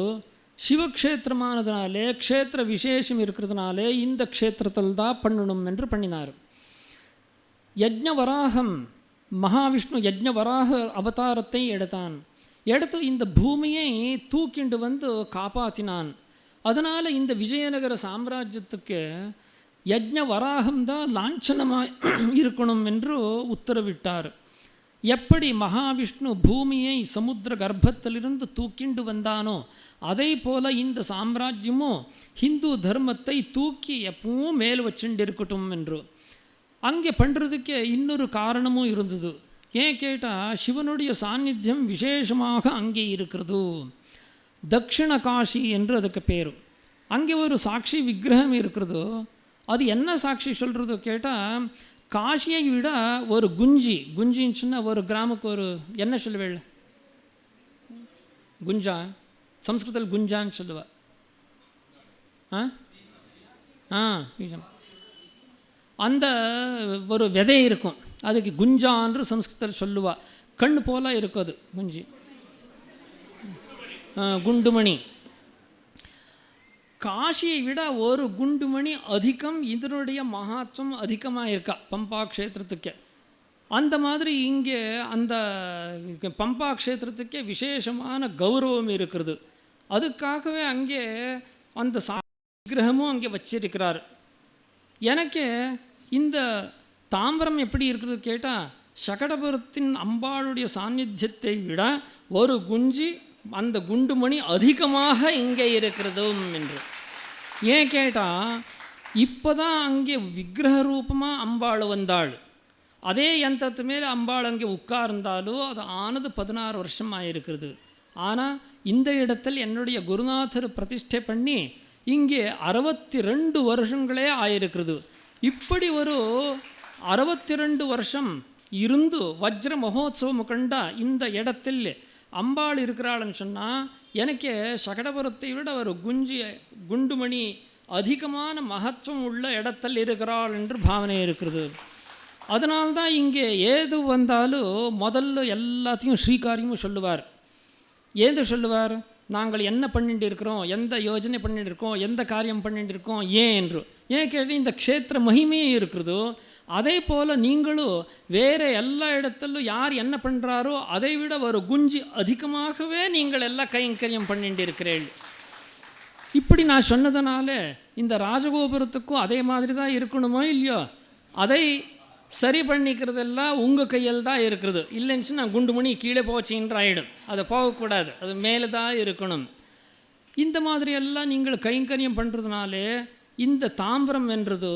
சிவக்ஷேத்திரமானதுனாலே க்ஷேத்திர விசேஷம் இருக்கிறதுனாலே இந்த க்ஷேத்திரத்தில் தான் பண்ணணும் என்று பண்ணினார். யஜ்ஞவராகம் மகாவிஷ்ணு யஜ்ஞவராக அவதாரத்தை எடுத்து இந்த பூமியை தூக்கிண்டு வந்து காப்பாற்றினான். அதனால் இந்த விஜயநகர சாம்ராஜ்யத்துக்கு யஜ்ஞவராகம்தான் லாஞ்சனமாக இருக்கணும் என்று உத்தரவிட்டார். எப்படி மகாவிஷ்ணு பூமியை சமுத்திர கர்ப்பத்திலிருந்து தூக்கிண்டு வந்தானோ அதே போல் இந்த சாம்ராஜ்யமும் ஹிந்து தர்மத்தை தூக்கி எப்பவும் மேல் வச்சுட்டு இருக்கட்டும் என்று. அங்கே பண்ணுறதுக்கு இன்னொரு காரணமும் இருந்தது. ஏன் கேட்டால், சிவனுடைய சாநித்தியம் விசேஷமாக அங்கே இருக்கிறது. தக்ஷிண காஷி என்று அதுக்கு பேர். அங்கே ஒரு சாட்சி விக்கிரகம் இருக்கிறது. அது என்ன சாட்சி சொல்கிறது கேட்டால், காஷியை விட ஒரு குஞ்சின்னு சொன்னால் ஒரு கிராமுக்கு ஒரு என்ன சொல்லுவேள், குஞ்சா, சம்ஸ்கிருதத்தில் குஞ்சான்னு சொல்லுவா. பீஜம். அந்த ஒரு விதை இருக்கும், அதுக்கு குஞ்சான்று சம்ஸ்கிருதத்தில் சொல்லுவா. கண்ணு போல இருக்கும் அது குஞ்சி, குண்டுமணி. காஷியை விட ஒரு குண்டுமணி அதிகம், இதனுடைய மகாத்வம் அதிகமாக இருக்கா பம்பா க்ஷேத்திரத்துக்கு. அந்த மாதிரி இங்கே அந்த பம்பா க்ஷேத்திரத்துக்கே விசேஷமான கௌரவம் இருக்கிறது. அதுக்காகவே அங்கே அந்த விக்கிரகமும் அங்கே வச்சிருக்கிறார். எனக்கு இந்த தாம்பரம் எப்படி இருக்குது கேட்டால், சகடபுரத்தின் அம்பாளுடைய சாநித்தியத்தை விட ஒரு குஞ்சி, அந்த குண்டுமணி அதிகமாக இங்கே இருக்கிறது என்று. ஏன் கேட்டால், இப்போ தான் அங்கே விக்கிரக ரூபமாக அம்பாள் வந்தாள். அதே யந்திரத்து மேலே அம்பாள் அங்கே உட்கார்ந்தாலும் அது ஆனது 16 வருஷம் ஆகிருக்கிறது. ஆனால் இந்த இடத்தில் என்னுடைய குருநாதர் பிரதிஷ்டை பண்ணி இங்கே 62 வருஷங்களே ஆயிருக்கிறது. இப்படி ஒரு 62 வருஷம் இருந்து வஜ்ர மகோத்சவம் கண்ட இந்த இடத்தில் அம்பாள் இருக்கிறாள்னு சொன்னால், எனக்கு சகடபுரத்தை விட ஒரு குண்டுமணி அதிகமான மகத்துவம் உள்ள இடத்தில் இருக்கிறாள் என்று பாவனை இருக்கிறது. அதனால்தான் இங்கே ஏது வந்தாலும் முதல்ல எல்லாத்தையும் ஸ்ரீகாரியமும் சொல்லுவார். ஏது சொல்லுவார், நாங்கள் என்ன பண்ணிட்டு இருக்கிறோம், எந்த யோஜனை பண்ணிட்டு இருக்கோம், எந்த காரியம் பண்ணிட்டு இருக்கோம், ஏன் என்று. ஏன் கேட்டு இந்த க்ஷேத்திர மகிமையே இருக்கிறதோ அதே போல் நீங்களும் வேறு எல்லா இடத்துலையும் யார் என்ன பண்ணுறாரோ அதை விட ஒரு குஞ்சு அதிகமாகவே நீங்கள் எல்லாம் கைங்கரியம் பண்ணிட்டு இருக்கிறீர்கள். இப்படி நான் சொன்னதுனால இந்த ராஜகோபுரத்துக்கும் அதே மாதிரி தான் இருக்கணுமோ இல்லையோ, அதை சரி பண்ணிக்கிறதெல்லாம் உங்கள் கையில் தான் இருக்கிறது. இல்லைன்னு நான் குண்டுமணி கீழே போச்சுன்ற ஆகிடும். அதை போகக்கூடாது, அது மேலே தான் இருக்கணும். இந்த மாதிரியெல்லாம் நீங்கள் கைங்கரியம் பண்ணுறதுனாலே இந்த தாம்பரம் என்றது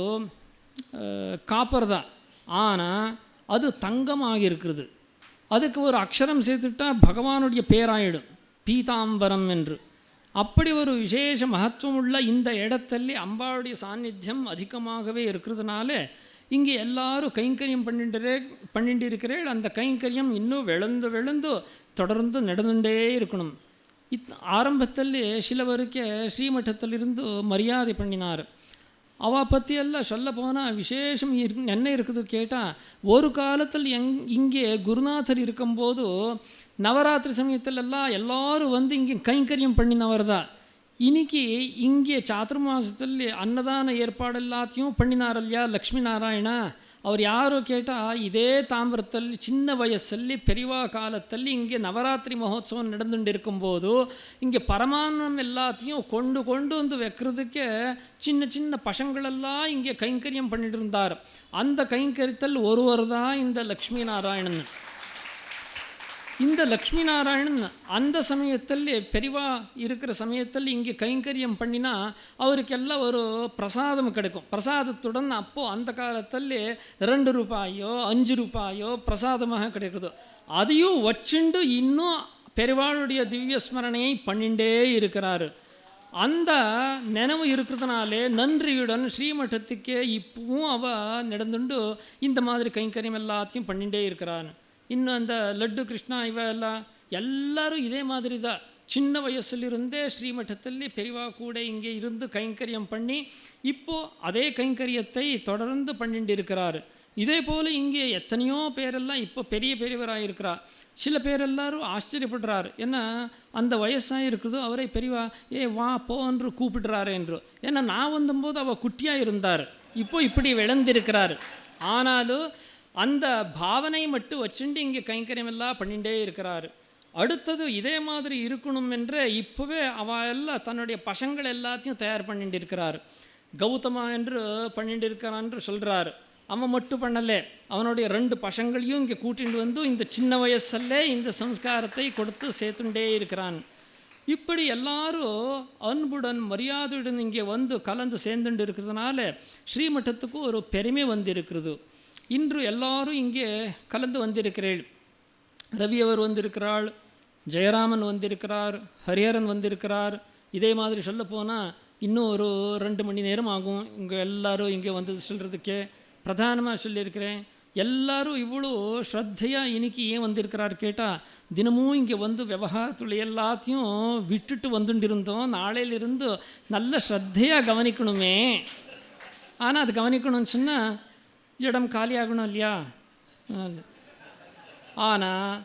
காப்பர் தான், ஆனால் அது தங்கமாக இருக்கிறது. அதுக்கு ஒரு அக்ஷரம் சேர்த்துட்டா பகவானுடைய பேராயிடும், பீதாம்பரம் என்று. அப்படி ஒரு விசேஷ மகத்துவம் உள்ள இந்த இடத்துல அம்பாளுடைய சாநித்தியம் அதிகமாகவே இருக்கிறதுனால இங்கே எல்லாரும் கைங்கரியம் பண்ணிட்டு இருக்கிறேன். அந்த கைங்கரியம் இன்னும் விழுந்து தொடர்ந்து நடந்துட்டே இருக்கணும். ஆரம்பத்தில் சிலவருக்கு ஸ்ரீமட்டத்திலிருந்து மரியாதை பண்ணினார். அவள் பற்றியெல்லாம் சொல்ல போனால் விசேஷம் என்ன இருக்குது கேட்டால், ஒரு காலத்தில் இங்கே குருநாதர் இருக்கும்போது நவராத்திரி சமயத்திலெல்லாம் எல்லோரும் வந்து இங்கே கைங்கரியம் பண்ணினவர் தான். இன்னைக்கு இங்கே சாதுர்மாசத்தில் ಅನ್ನದಾನ ஏற்பாடு எல்லாத்தையும் பண்ணினார் இல்லையா லக்ஷ்மி நாராயணா. அவர் யாரோ கேட்டால், இதே தாம்பரத்தில் சின்ன வயசಲ್ಲಿ பெரியவா காலத்தில் இங்கே நவராத்திரி மகோத்சவம் நடந்துட்டு இருக்கும்போது இங்கே பரமான்னம் எல்லாத்தையும் கொண்டு வந்து வைக்கிறதுக்கு சின்ன சின்ன பசங்களெல்லாம் இங்கே கைங்கரியம் பண்ணிட்டு இருந்தார். அந்த கைங்கரியத்தில் ஒருவர் தான் இந்த லக்ஷ்மி நாராயணன். இந்த லக்ஷ்மி நாராயணன் அந்த சமயத்தில் பெரிவா இருக்கிற சமயத்தில் இங்கே கைங்கரியம் பண்ணினா அவருக்கெல்லாம் ஒரு பிரசாதம் கிடைக்கும். பிரசாதத்துடன் அப்போது அந்த காலத்தில் 2 ரூபாயோ 5 ரூபாயோ பிரசாதமாக கிடைக்குது. அதையும் வச்சுண்டு இன்னும் பெரிவாளுடைய திவ்ய ஸ்மரணையை பண்ணிகிட்டே இருக்கிறாரு. அந்த நினைவு இருக்கிறதுனாலே நன்றியுடன் ஸ்ரீமட்டத்துக்கே இப்பவும் நடந்துண்டு இந்த மாதிரி கைங்கரியம் எல்லாத்தையும் பண்ணிகிட்டே இருக்கிறான். இன்னும் அந்த லட்டு கிருஷ்ணா இவ எல்லாரும் இதே மாதிரி தான் சின்ன வயசுலிருந்தே ஸ்ரீமட்டத்தில் பெரிவா கூட இங்கே இருந்து கைங்கரியம் பண்ணி இப்போது அதே கைங்கரியத்தை தொடர்ந்து பண்ணிட்டு இருக்கிறார். இதே போல் இங்கே எத்தனையோ பேரெல்லாம் இப்போ பெரிய பெரியவராக இருக்கிறார். சில பேர் எல்லாரும் ஆச்சரியப்படுறார், ஏன்னா அந்த வயசாக இருக்கிறதோ அவரை பெரியவா வா போன்று கூப்பிடுறாரு என்று. ஏன்னா நான் வந்தபோது அவள் குட்டியாக இருந்தார், இப்போ இப்படி விளந்திருக்கிறார். ஆனாலும் அந்த பாவனை மட்டும் வச்சுட்டு இங்கே கைங்கரியம் எல்லாம் பண்ணிகிட்டே இருக்கிறார். அடுத்தது இதே மாதிரி இருக்கணும் என்று இப்போவே அவள் எல்லாம் தன்னுடைய பசங்கள் எல்லாத்தையும் தயார் பண்ணிட்டு இருக்கிறார். கௌதமா என்று பண்ணிட்டு இருக்கிறான்னு சொல்கிறார். அவன் மட்டும் பண்ணலை, அவனுடைய 2 பசங்களையும் இங்கே கூட்டிகிட்டு வந்து இந்த சின்ன வயசுலே இந்த சம்ஸ்காரத்தை கொடுத்து சேர்த்துட்டே இருக்கிறான். இப்படி எல்லாரும் அன்புடன் மரியாதையுடன் இங்கே வந்து கலந்து சேர்ந்துட்டு இருக்கிறதுனால ஸ்ரீமட்டத்துக்கு ஒரு பெருமை வந்திருக்கிறது. இன்று எல்லாரும் இங்கே கலந்து வந்திருக்கிறேள். ரவி அவர் வந்திருக்கிறாள், ஜெயராமன் வந்திருக்கிறார், ஹரிஹரன் வந்திருக்கிறார். இதே மாதிரி சொல்லப்போனால் இன்னும் ஒரு 2 மணி நேரம் ஆகும் இங்கே எல்லோரும் இங்கே வந்தது சொல்கிறதுக்கே. பிரதானமாக சொல்லியிருக்கிறேன், எல்லோரும் இவ்வளோ ஸ்ரத்தையாக இன்றைக்கி ஏன் வந்திருக்கிறார் கேட்டால், தினமும் இங்கே வந்து விவகாரத்துல எல்லாத்தையும் விட்டுட்டு வந்துட்டு இருந்தோம். நாளையிலிருந்து நல்ல ஸ்ரத்தையாக கவனிக்கணுமே. ஆனால் அது கவனிக்கணும்னு சொன்னால் இடம் காலியாகணும் இல்லையா? ஆனால்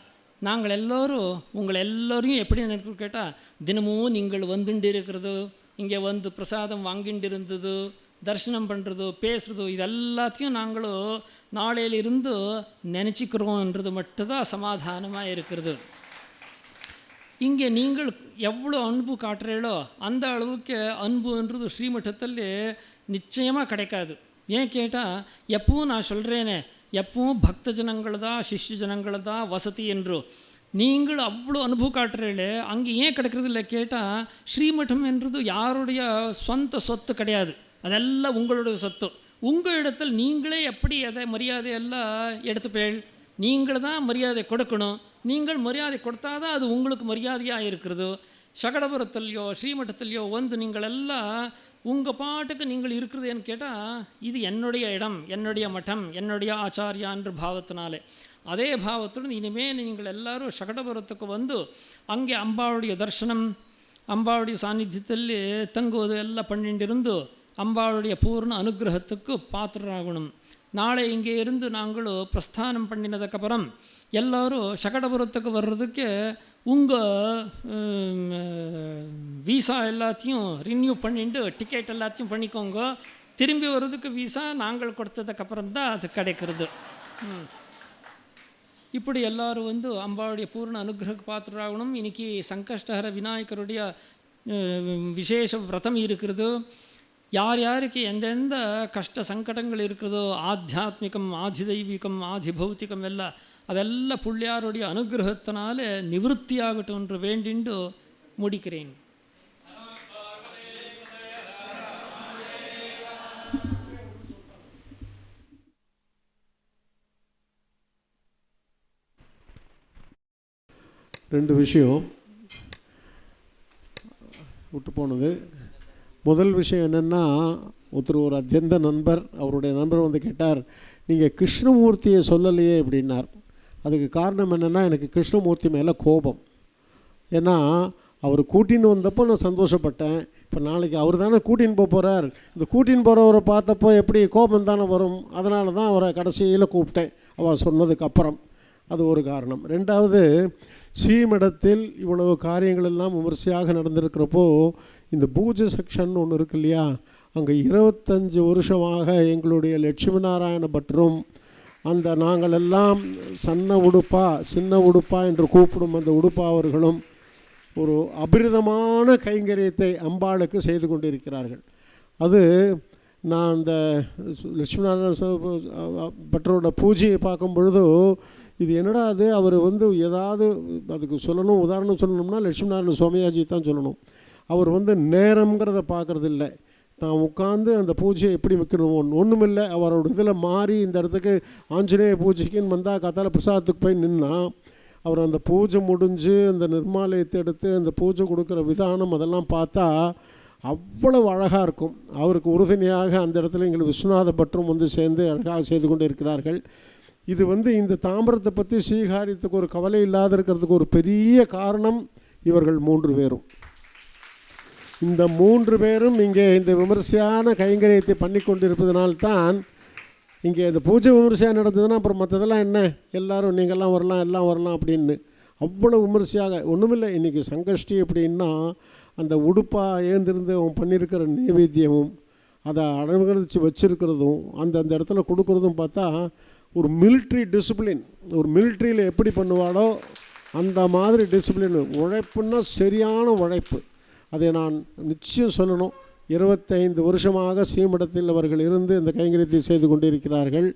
நாங்கள் எல்லோரும் உங்களை எல்லோரையும் எப்படி நினைக்கிறோம் கேட்டால், தினமும் நீங்கள் வந்துட்டு இருக்கிறது, இங்கே வந்து பிரசாதம் வாங்கிட்டு இருந்தது, தரிசனம் பண்ணுறதோ பேசுகிறதோ இது எல்லாத்தையும் நாங்களும் நாளையிலிருந்து நினச்சிக்கிறோன்றது மட்டும்தான் சமாதானமாக இருக்கிறது. இங்கே நீங்கள் எவ்வளோ அன்பு காட்டுறீங்களோ அந்த அளவுக்கு அன்புன்றது ஸ்ரீமட்டத்தில் நிச்சயமாக கிடைக்காது. ஏன் கேட்டால், எப்பவும் நான் சொல்கிறேனே, எப்பவும் பக்த ஜனங்களதான் சிஷ்ய ஜனங்களதான் வசதி என்று. நீங்கள் அவ்வளோ அனுபவம் காட்டுறீங்களே, அங்கே ஏன் கிடைக்கிறது இல்லை கேட்டால், ஸ்ரீமட்டம் என்றது யாருடைய சொந்த சொத்து கிடையாது, அதெல்லாம் உங்களுடைய சொத்து. உங்கள் இடத்தில் நீங்களே எப்படி அதை மரியாதையெல்லாம் எடுத்துப்பீள், நீங்கள் தான் மரியாதை கொடுக்கணும். நீங்கள் மரியாதை கொடுத்தாதான் அது உங்களுக்கு மரியாதையாக இருக்கிறது. சகடபுரத்துலையோ ஸ்ரீமட்டத்துலையோ வந்து நீங்கள் எல்லாம் உங்கள் பாட்டுக்கு நீங்கள் இருக்கிறதுன்னு கேட்டால், இது என்னுடைய இடம், என்னுடைய மட்டம், என்னுடைய ஆச்சாரியான்ற பாவத்தினாலே, அதே பாவத்துடன் இனிமேல் நீங்கள் எல்லோரும் சகடபுரத்துக்கு வந்து அங்கே அம்பாவுடைய தரிசனம், அம்பாவுடைய சாநித்தியத்தில் தங்குவது எல்லாம் பண்ணிட்டு இருந்து அம்பாவுடைய பூர்ண அனுகிரகத்துக்கு பாத்திரராகணும். நாளை இங்கே இருந்து நாங்களும் பிரஸ்தானம் பண்ணினதுக்கப்புறம் எல்லோரும் சகடபுரத்துக்கு வர்றதுக்கு உங்கள் வீசா எல்லாத்தையும் ரினியூ பண்ணிட்டு டிக்கெட் எல்லாத்தையும் பண்ணிக்கோங்க. திரும்பி வர்றதுக்கு வீசா நாங்கள் கொடுத்ததுக்கப்புறம் தான் அது கிடைக்கிறது. இப்படி எல்லோரும் வந்து அம்பாவுடைய பூர்ண அனுகிரக பாத்திரராகணும். இன்றைக்கி சங்கஷ்டஹர விநாயகருடைய விசேஷ விரதம் இருக்கிறது. யார் யாருக்கு எந்தெந்த கஷ்ட சங்கடங்கள் இருக்கிறதோ, ஆத்தியாத்மிகம் ஆதிதெய்வீகம் ஆதிபௌத்திகம் எல்லாம் அதெல்லாம் புள்ளியாருடைய அனுகிரகத்தினால நிவೃತ್ತಿ ஆகட்டும் என்று வேண்டிண்டு முடிக்கிறேன். ரெண்டு விஷயம் விட்டு போனது. முதல் விஷயம் என்னென்னா, ஒரு அத்தியந்த நண்பர், அவருடைய நண்பர் வந்து கேட்டார், நீங்கள் கிருஷ்ணமூர்த்தியை சொல்லலையே அப்படின்னார். அதுக்கு காரணம் என்னென்னா, எனக்கு கிருஷ்ணமூர்த்தி மேலே கோபம். ஏன்னா அவர் கூட்டின்னு வந்தப்போ நான் சந்தோஷப்பட்டேன். இப்போ நாளைக்கு அவர் தானே கூட்டின்னு போகிறார், இந்த கூட்டின்னு போகிறவரை பார்த்தப்போ எப்படி கோபம் தானே வரும். அதனால தான் அவரை கடைசியில் கூப்பிட்டேன் அவள் சொன்னதுக்கப்புறம். அது ஒரு காரணம். ரெண்டாவது, ஸ்ரீமடத்தில் இவ்வளவு காரியங்கள் எல்லாம் விமர்சையாக நடந்திருக்கிறப்போ இந்த பூஜை செக்ஷன் ஒன்று இருக்கு இல்லையா, அங்கே 25 வருஷமாக எங்களுடைய லட்சுமி நாராயண பட்டரும் அந்த நாங்கள் எல்லாம் சின்ன உடுப்பா என்று கூப்பிடும் அந்த உடுப்பா அவர்களும் ஒரு அபிரிதமான கைங்கரியத்தை அம்பாளுக்கு செய்து கொண்டிருக்கிறார்கள். அது நான் அந்த லட்சுமிநாராயண பட்டரோட பூஜையை பார்க்கும் பொழுது இது என்னடா அது, அவர் வந்து ஏதாவது அதுக்கு சொல்லணும், உதாரணம் சொல்லணும்னா லட்சுமிநாராயண சுவாமியாஜி தான் சொல்லணும். அவர் வந்து நேரங்கிறத பார்க்குறதில்ல, தான் உட்காந்து அந்த பூஜையை எப்படி வைக்கணும் ஒன்றுமில்லை. அவரோட இதில் மாறி இந்த இடத்துக்கு ஆஞ்சநேய பூஜைக்குன்னு வந்தால் காத்தால பிரசாதத்துக்கு போய் நின்னா அவர் அந்த பூஜை முடிஞ்சு அந்த நிர்மாலயத்தை எடுத்து அந்த பூஜை கொடுக்குற விதானம் அதெல்லாம் பார்த்தா அவ்வளவு அழகாக இருக்கும். அவருக்கு உறுதுணையாக அந்த இடத்துல எங்களுக்கு விஸ்வநாத பட்டரும் வந்து சேர்ந்து அழகாக செய்து கொண்டு இருக்கிறார்கள். இது வந்து இந்த தாமிரத்தை பற்றி ஸ்வீகாரியத்துக்கு ஒரு கவலை இல்லாத இருக்கிறதுக்கு ஒரு பெரிய காரணம் இவர்கள் 3 பேரும். இந்த 3 பேரும் இங்கே இந்த விமர்சையான கைங்கரியத்தை பண்ணி கொண்டிருப்பதனால்தான் இங்கே இந்த பூஜை விமர்சையாக நடந்ததுன்னா அப்புறம் மற்றதெல்லாம் என்ன, எல்லோரும் நீங்கள்லாம் வரலாம் எல்லாம் வரலாம் அப்படின்னு அவ்வளோ விமர்சையாக ஒன்றுமில்லை. இன்றைக்கி சங்கஷ்டி அப்படின்னா அந்த உடுப்பாக ஏந்திருந்து அவன் பண்ணியிருக்கிற நைவேத்தியமும் அதை அனுகரித்து வச்சுருக்கிறதும் அந்த இடத்துல கொடுக்குறதும் பார்த்தா ஒரு மிலிட்ரி டிசிப்ளின், ஒரு மிலிட்ரியில் எப்படி பண்ணுவாளோ அந்த மாதிரி டிசிப்ளின். உழைப்புன்னா சரியான உழைப்பு. அதை நான் நிச்சயம் சொல்லணும். 25 வருஷமாக ஸ்ரீமடத்தில் அவர்கள் இருந்து இந்த கைங்கரியத்தை செய்து கொண்டிருக்கிறார்கள்.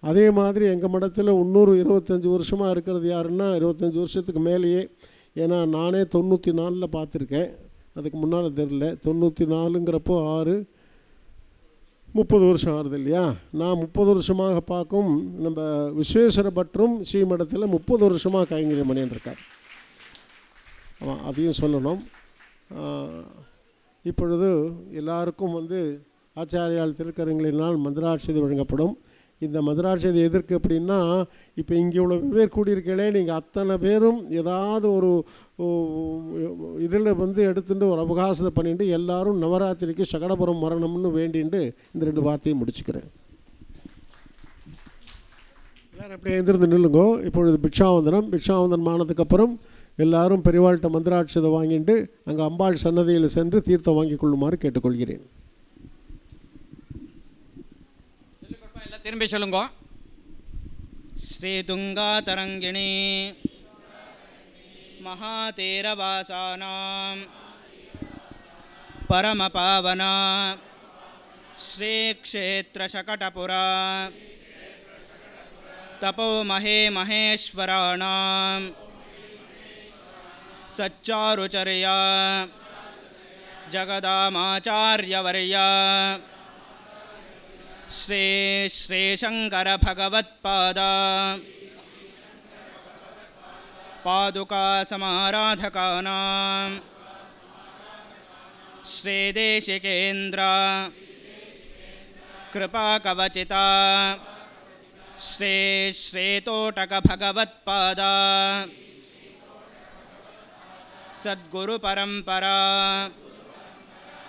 அதே மாதிரி எங்கள் மடத்தில் இன்னொரு 25 வருஷமாக இருக்கிறது யாருன்னா 25 வருஷத்துக்கு மேலேயே. ஏன்னா நானே 94 பார்த்துருக்கேன், அதுக்கு முன்னால் தெரில. 94ங்கிறப்போ 30 வருஷம் ஆகுது இல்லையா. நான் 30 வருஷமாக பார்க்கும் நம்ம விஸ்வேஸ்வர பட்டரும் ஸ்ரீமடத்தில் 30 வருஷமாக கைங்கரியம் பண்ணிட்டுருக்கார். ஆமாம், அதையும் சொல்லணும். இப்பொழுது எல்லாருக்கும் வந்து ஆச்சாரியால் திருக்கரங்களினால் மந்திராட்சதி வழங்கப்படும். இந்த மந்திராட்சதி எதற்கு அப்படின்னா, இப்போ இங்கே இவ்வளோ பேர் கூடியிருக்கலே, நீங்கள் அத்தனை பேரும் ஏதாவது ஒரு இதில் வந்து எடுத்துட்டு ஒரு அவகாசத்தை பண்ணிட்டு எல்லோரும் நவராத்திரிக்கு சகடபுரம் வரணும்னு வேண்டிட்டு இந்த 2 வார்த்தையும் முடிச்சுக்கிறேன். எல்லோரும் அப்படியே எழுந்திருந்து நில்லுங்கோ. இப்பொழுது பிக்ஷாவந்தனம் ஆனதுக்கப்புறம் எல்லாரும் பெரியவாள்கிட்ட மந்திராட்சதை வாங்கிட்டு அங்கே அம்பாள் சன்னதியில் சென்று தீர்த்தம் வாங்கி கொள்ளுமாறு கேட்டுக்கொள்கிறேன். எல்லாம் திரும்பி சொல்லுங்க. ஸ்ரீ துங்கா தரங்கிணி மகாதேரவாசானாம் பரமபாவனா ஸ்ரீ க்ஷேத்ர சகடபுரா தபோ மகே மகேஸ்வராணாம் சச்சாருச்சர்யா ஜகதாமாச்சார்யவர்யா ஸ்ரீ ஸ்ரீ சங்கர பகவத்பாதா பாதுகா சமாராதகானாம் ஸ்ரீ தேசிகேந்திர கிருபா கவச்சிதா ஸ்ரீ ஸ்ரீ தோட்டக பகவத்பாதா சத்குரு பரம்பரா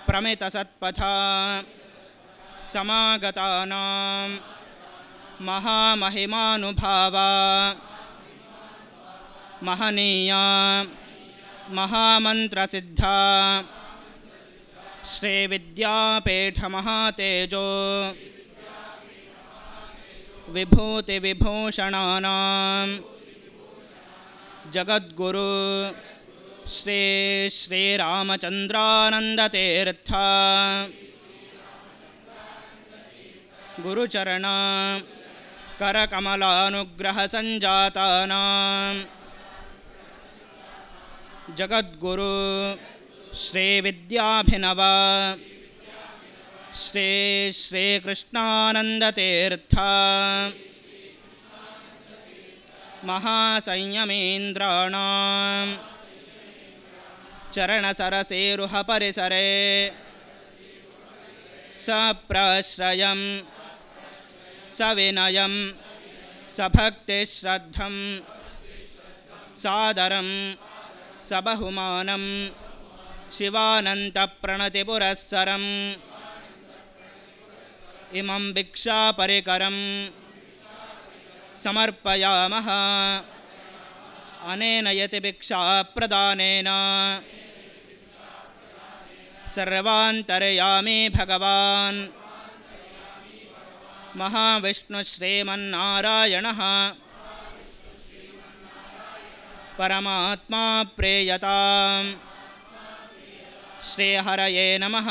பிரமித சத்பதா சமாகதானாம் மகாமஹிமானுபாவா மஹனீயா மகாமந்திரசித்தா ஸ்ரீ வித்யாபீட மகாதேஜோ விபூதி விபூஷணானாம் ஜகத்குரு ஸ்ரீ ஸ்ரீராமச்சந்திரானந்ததீர்த்தா குருச்சரணா கரகமலானுகிரக சஞ்சாதானாம் ஜகத்குரு ஸ்ரீ வித்யாபினவா ஸ்ரீ ஸ்ரீகிருஷ்ணானந்ததீர்த்தா மகாசंयमेन्द्राणां चरणसरसेरुह परिसरे सप्राश्रयं सविनयं सभक्तिश्रद्धं सादरं सबहुमानं शिवानन्तप्रणतिपुरस्सरम् इमं भिक्षापरिकरं समर्पयामः अनेन यति भिक्षाप्रदानेन सर्वान्तर्यामी भगवान् महाविष्णुश्रीमन्नारायणः परमात्मा प्रेयतां श्रीहरये नमः।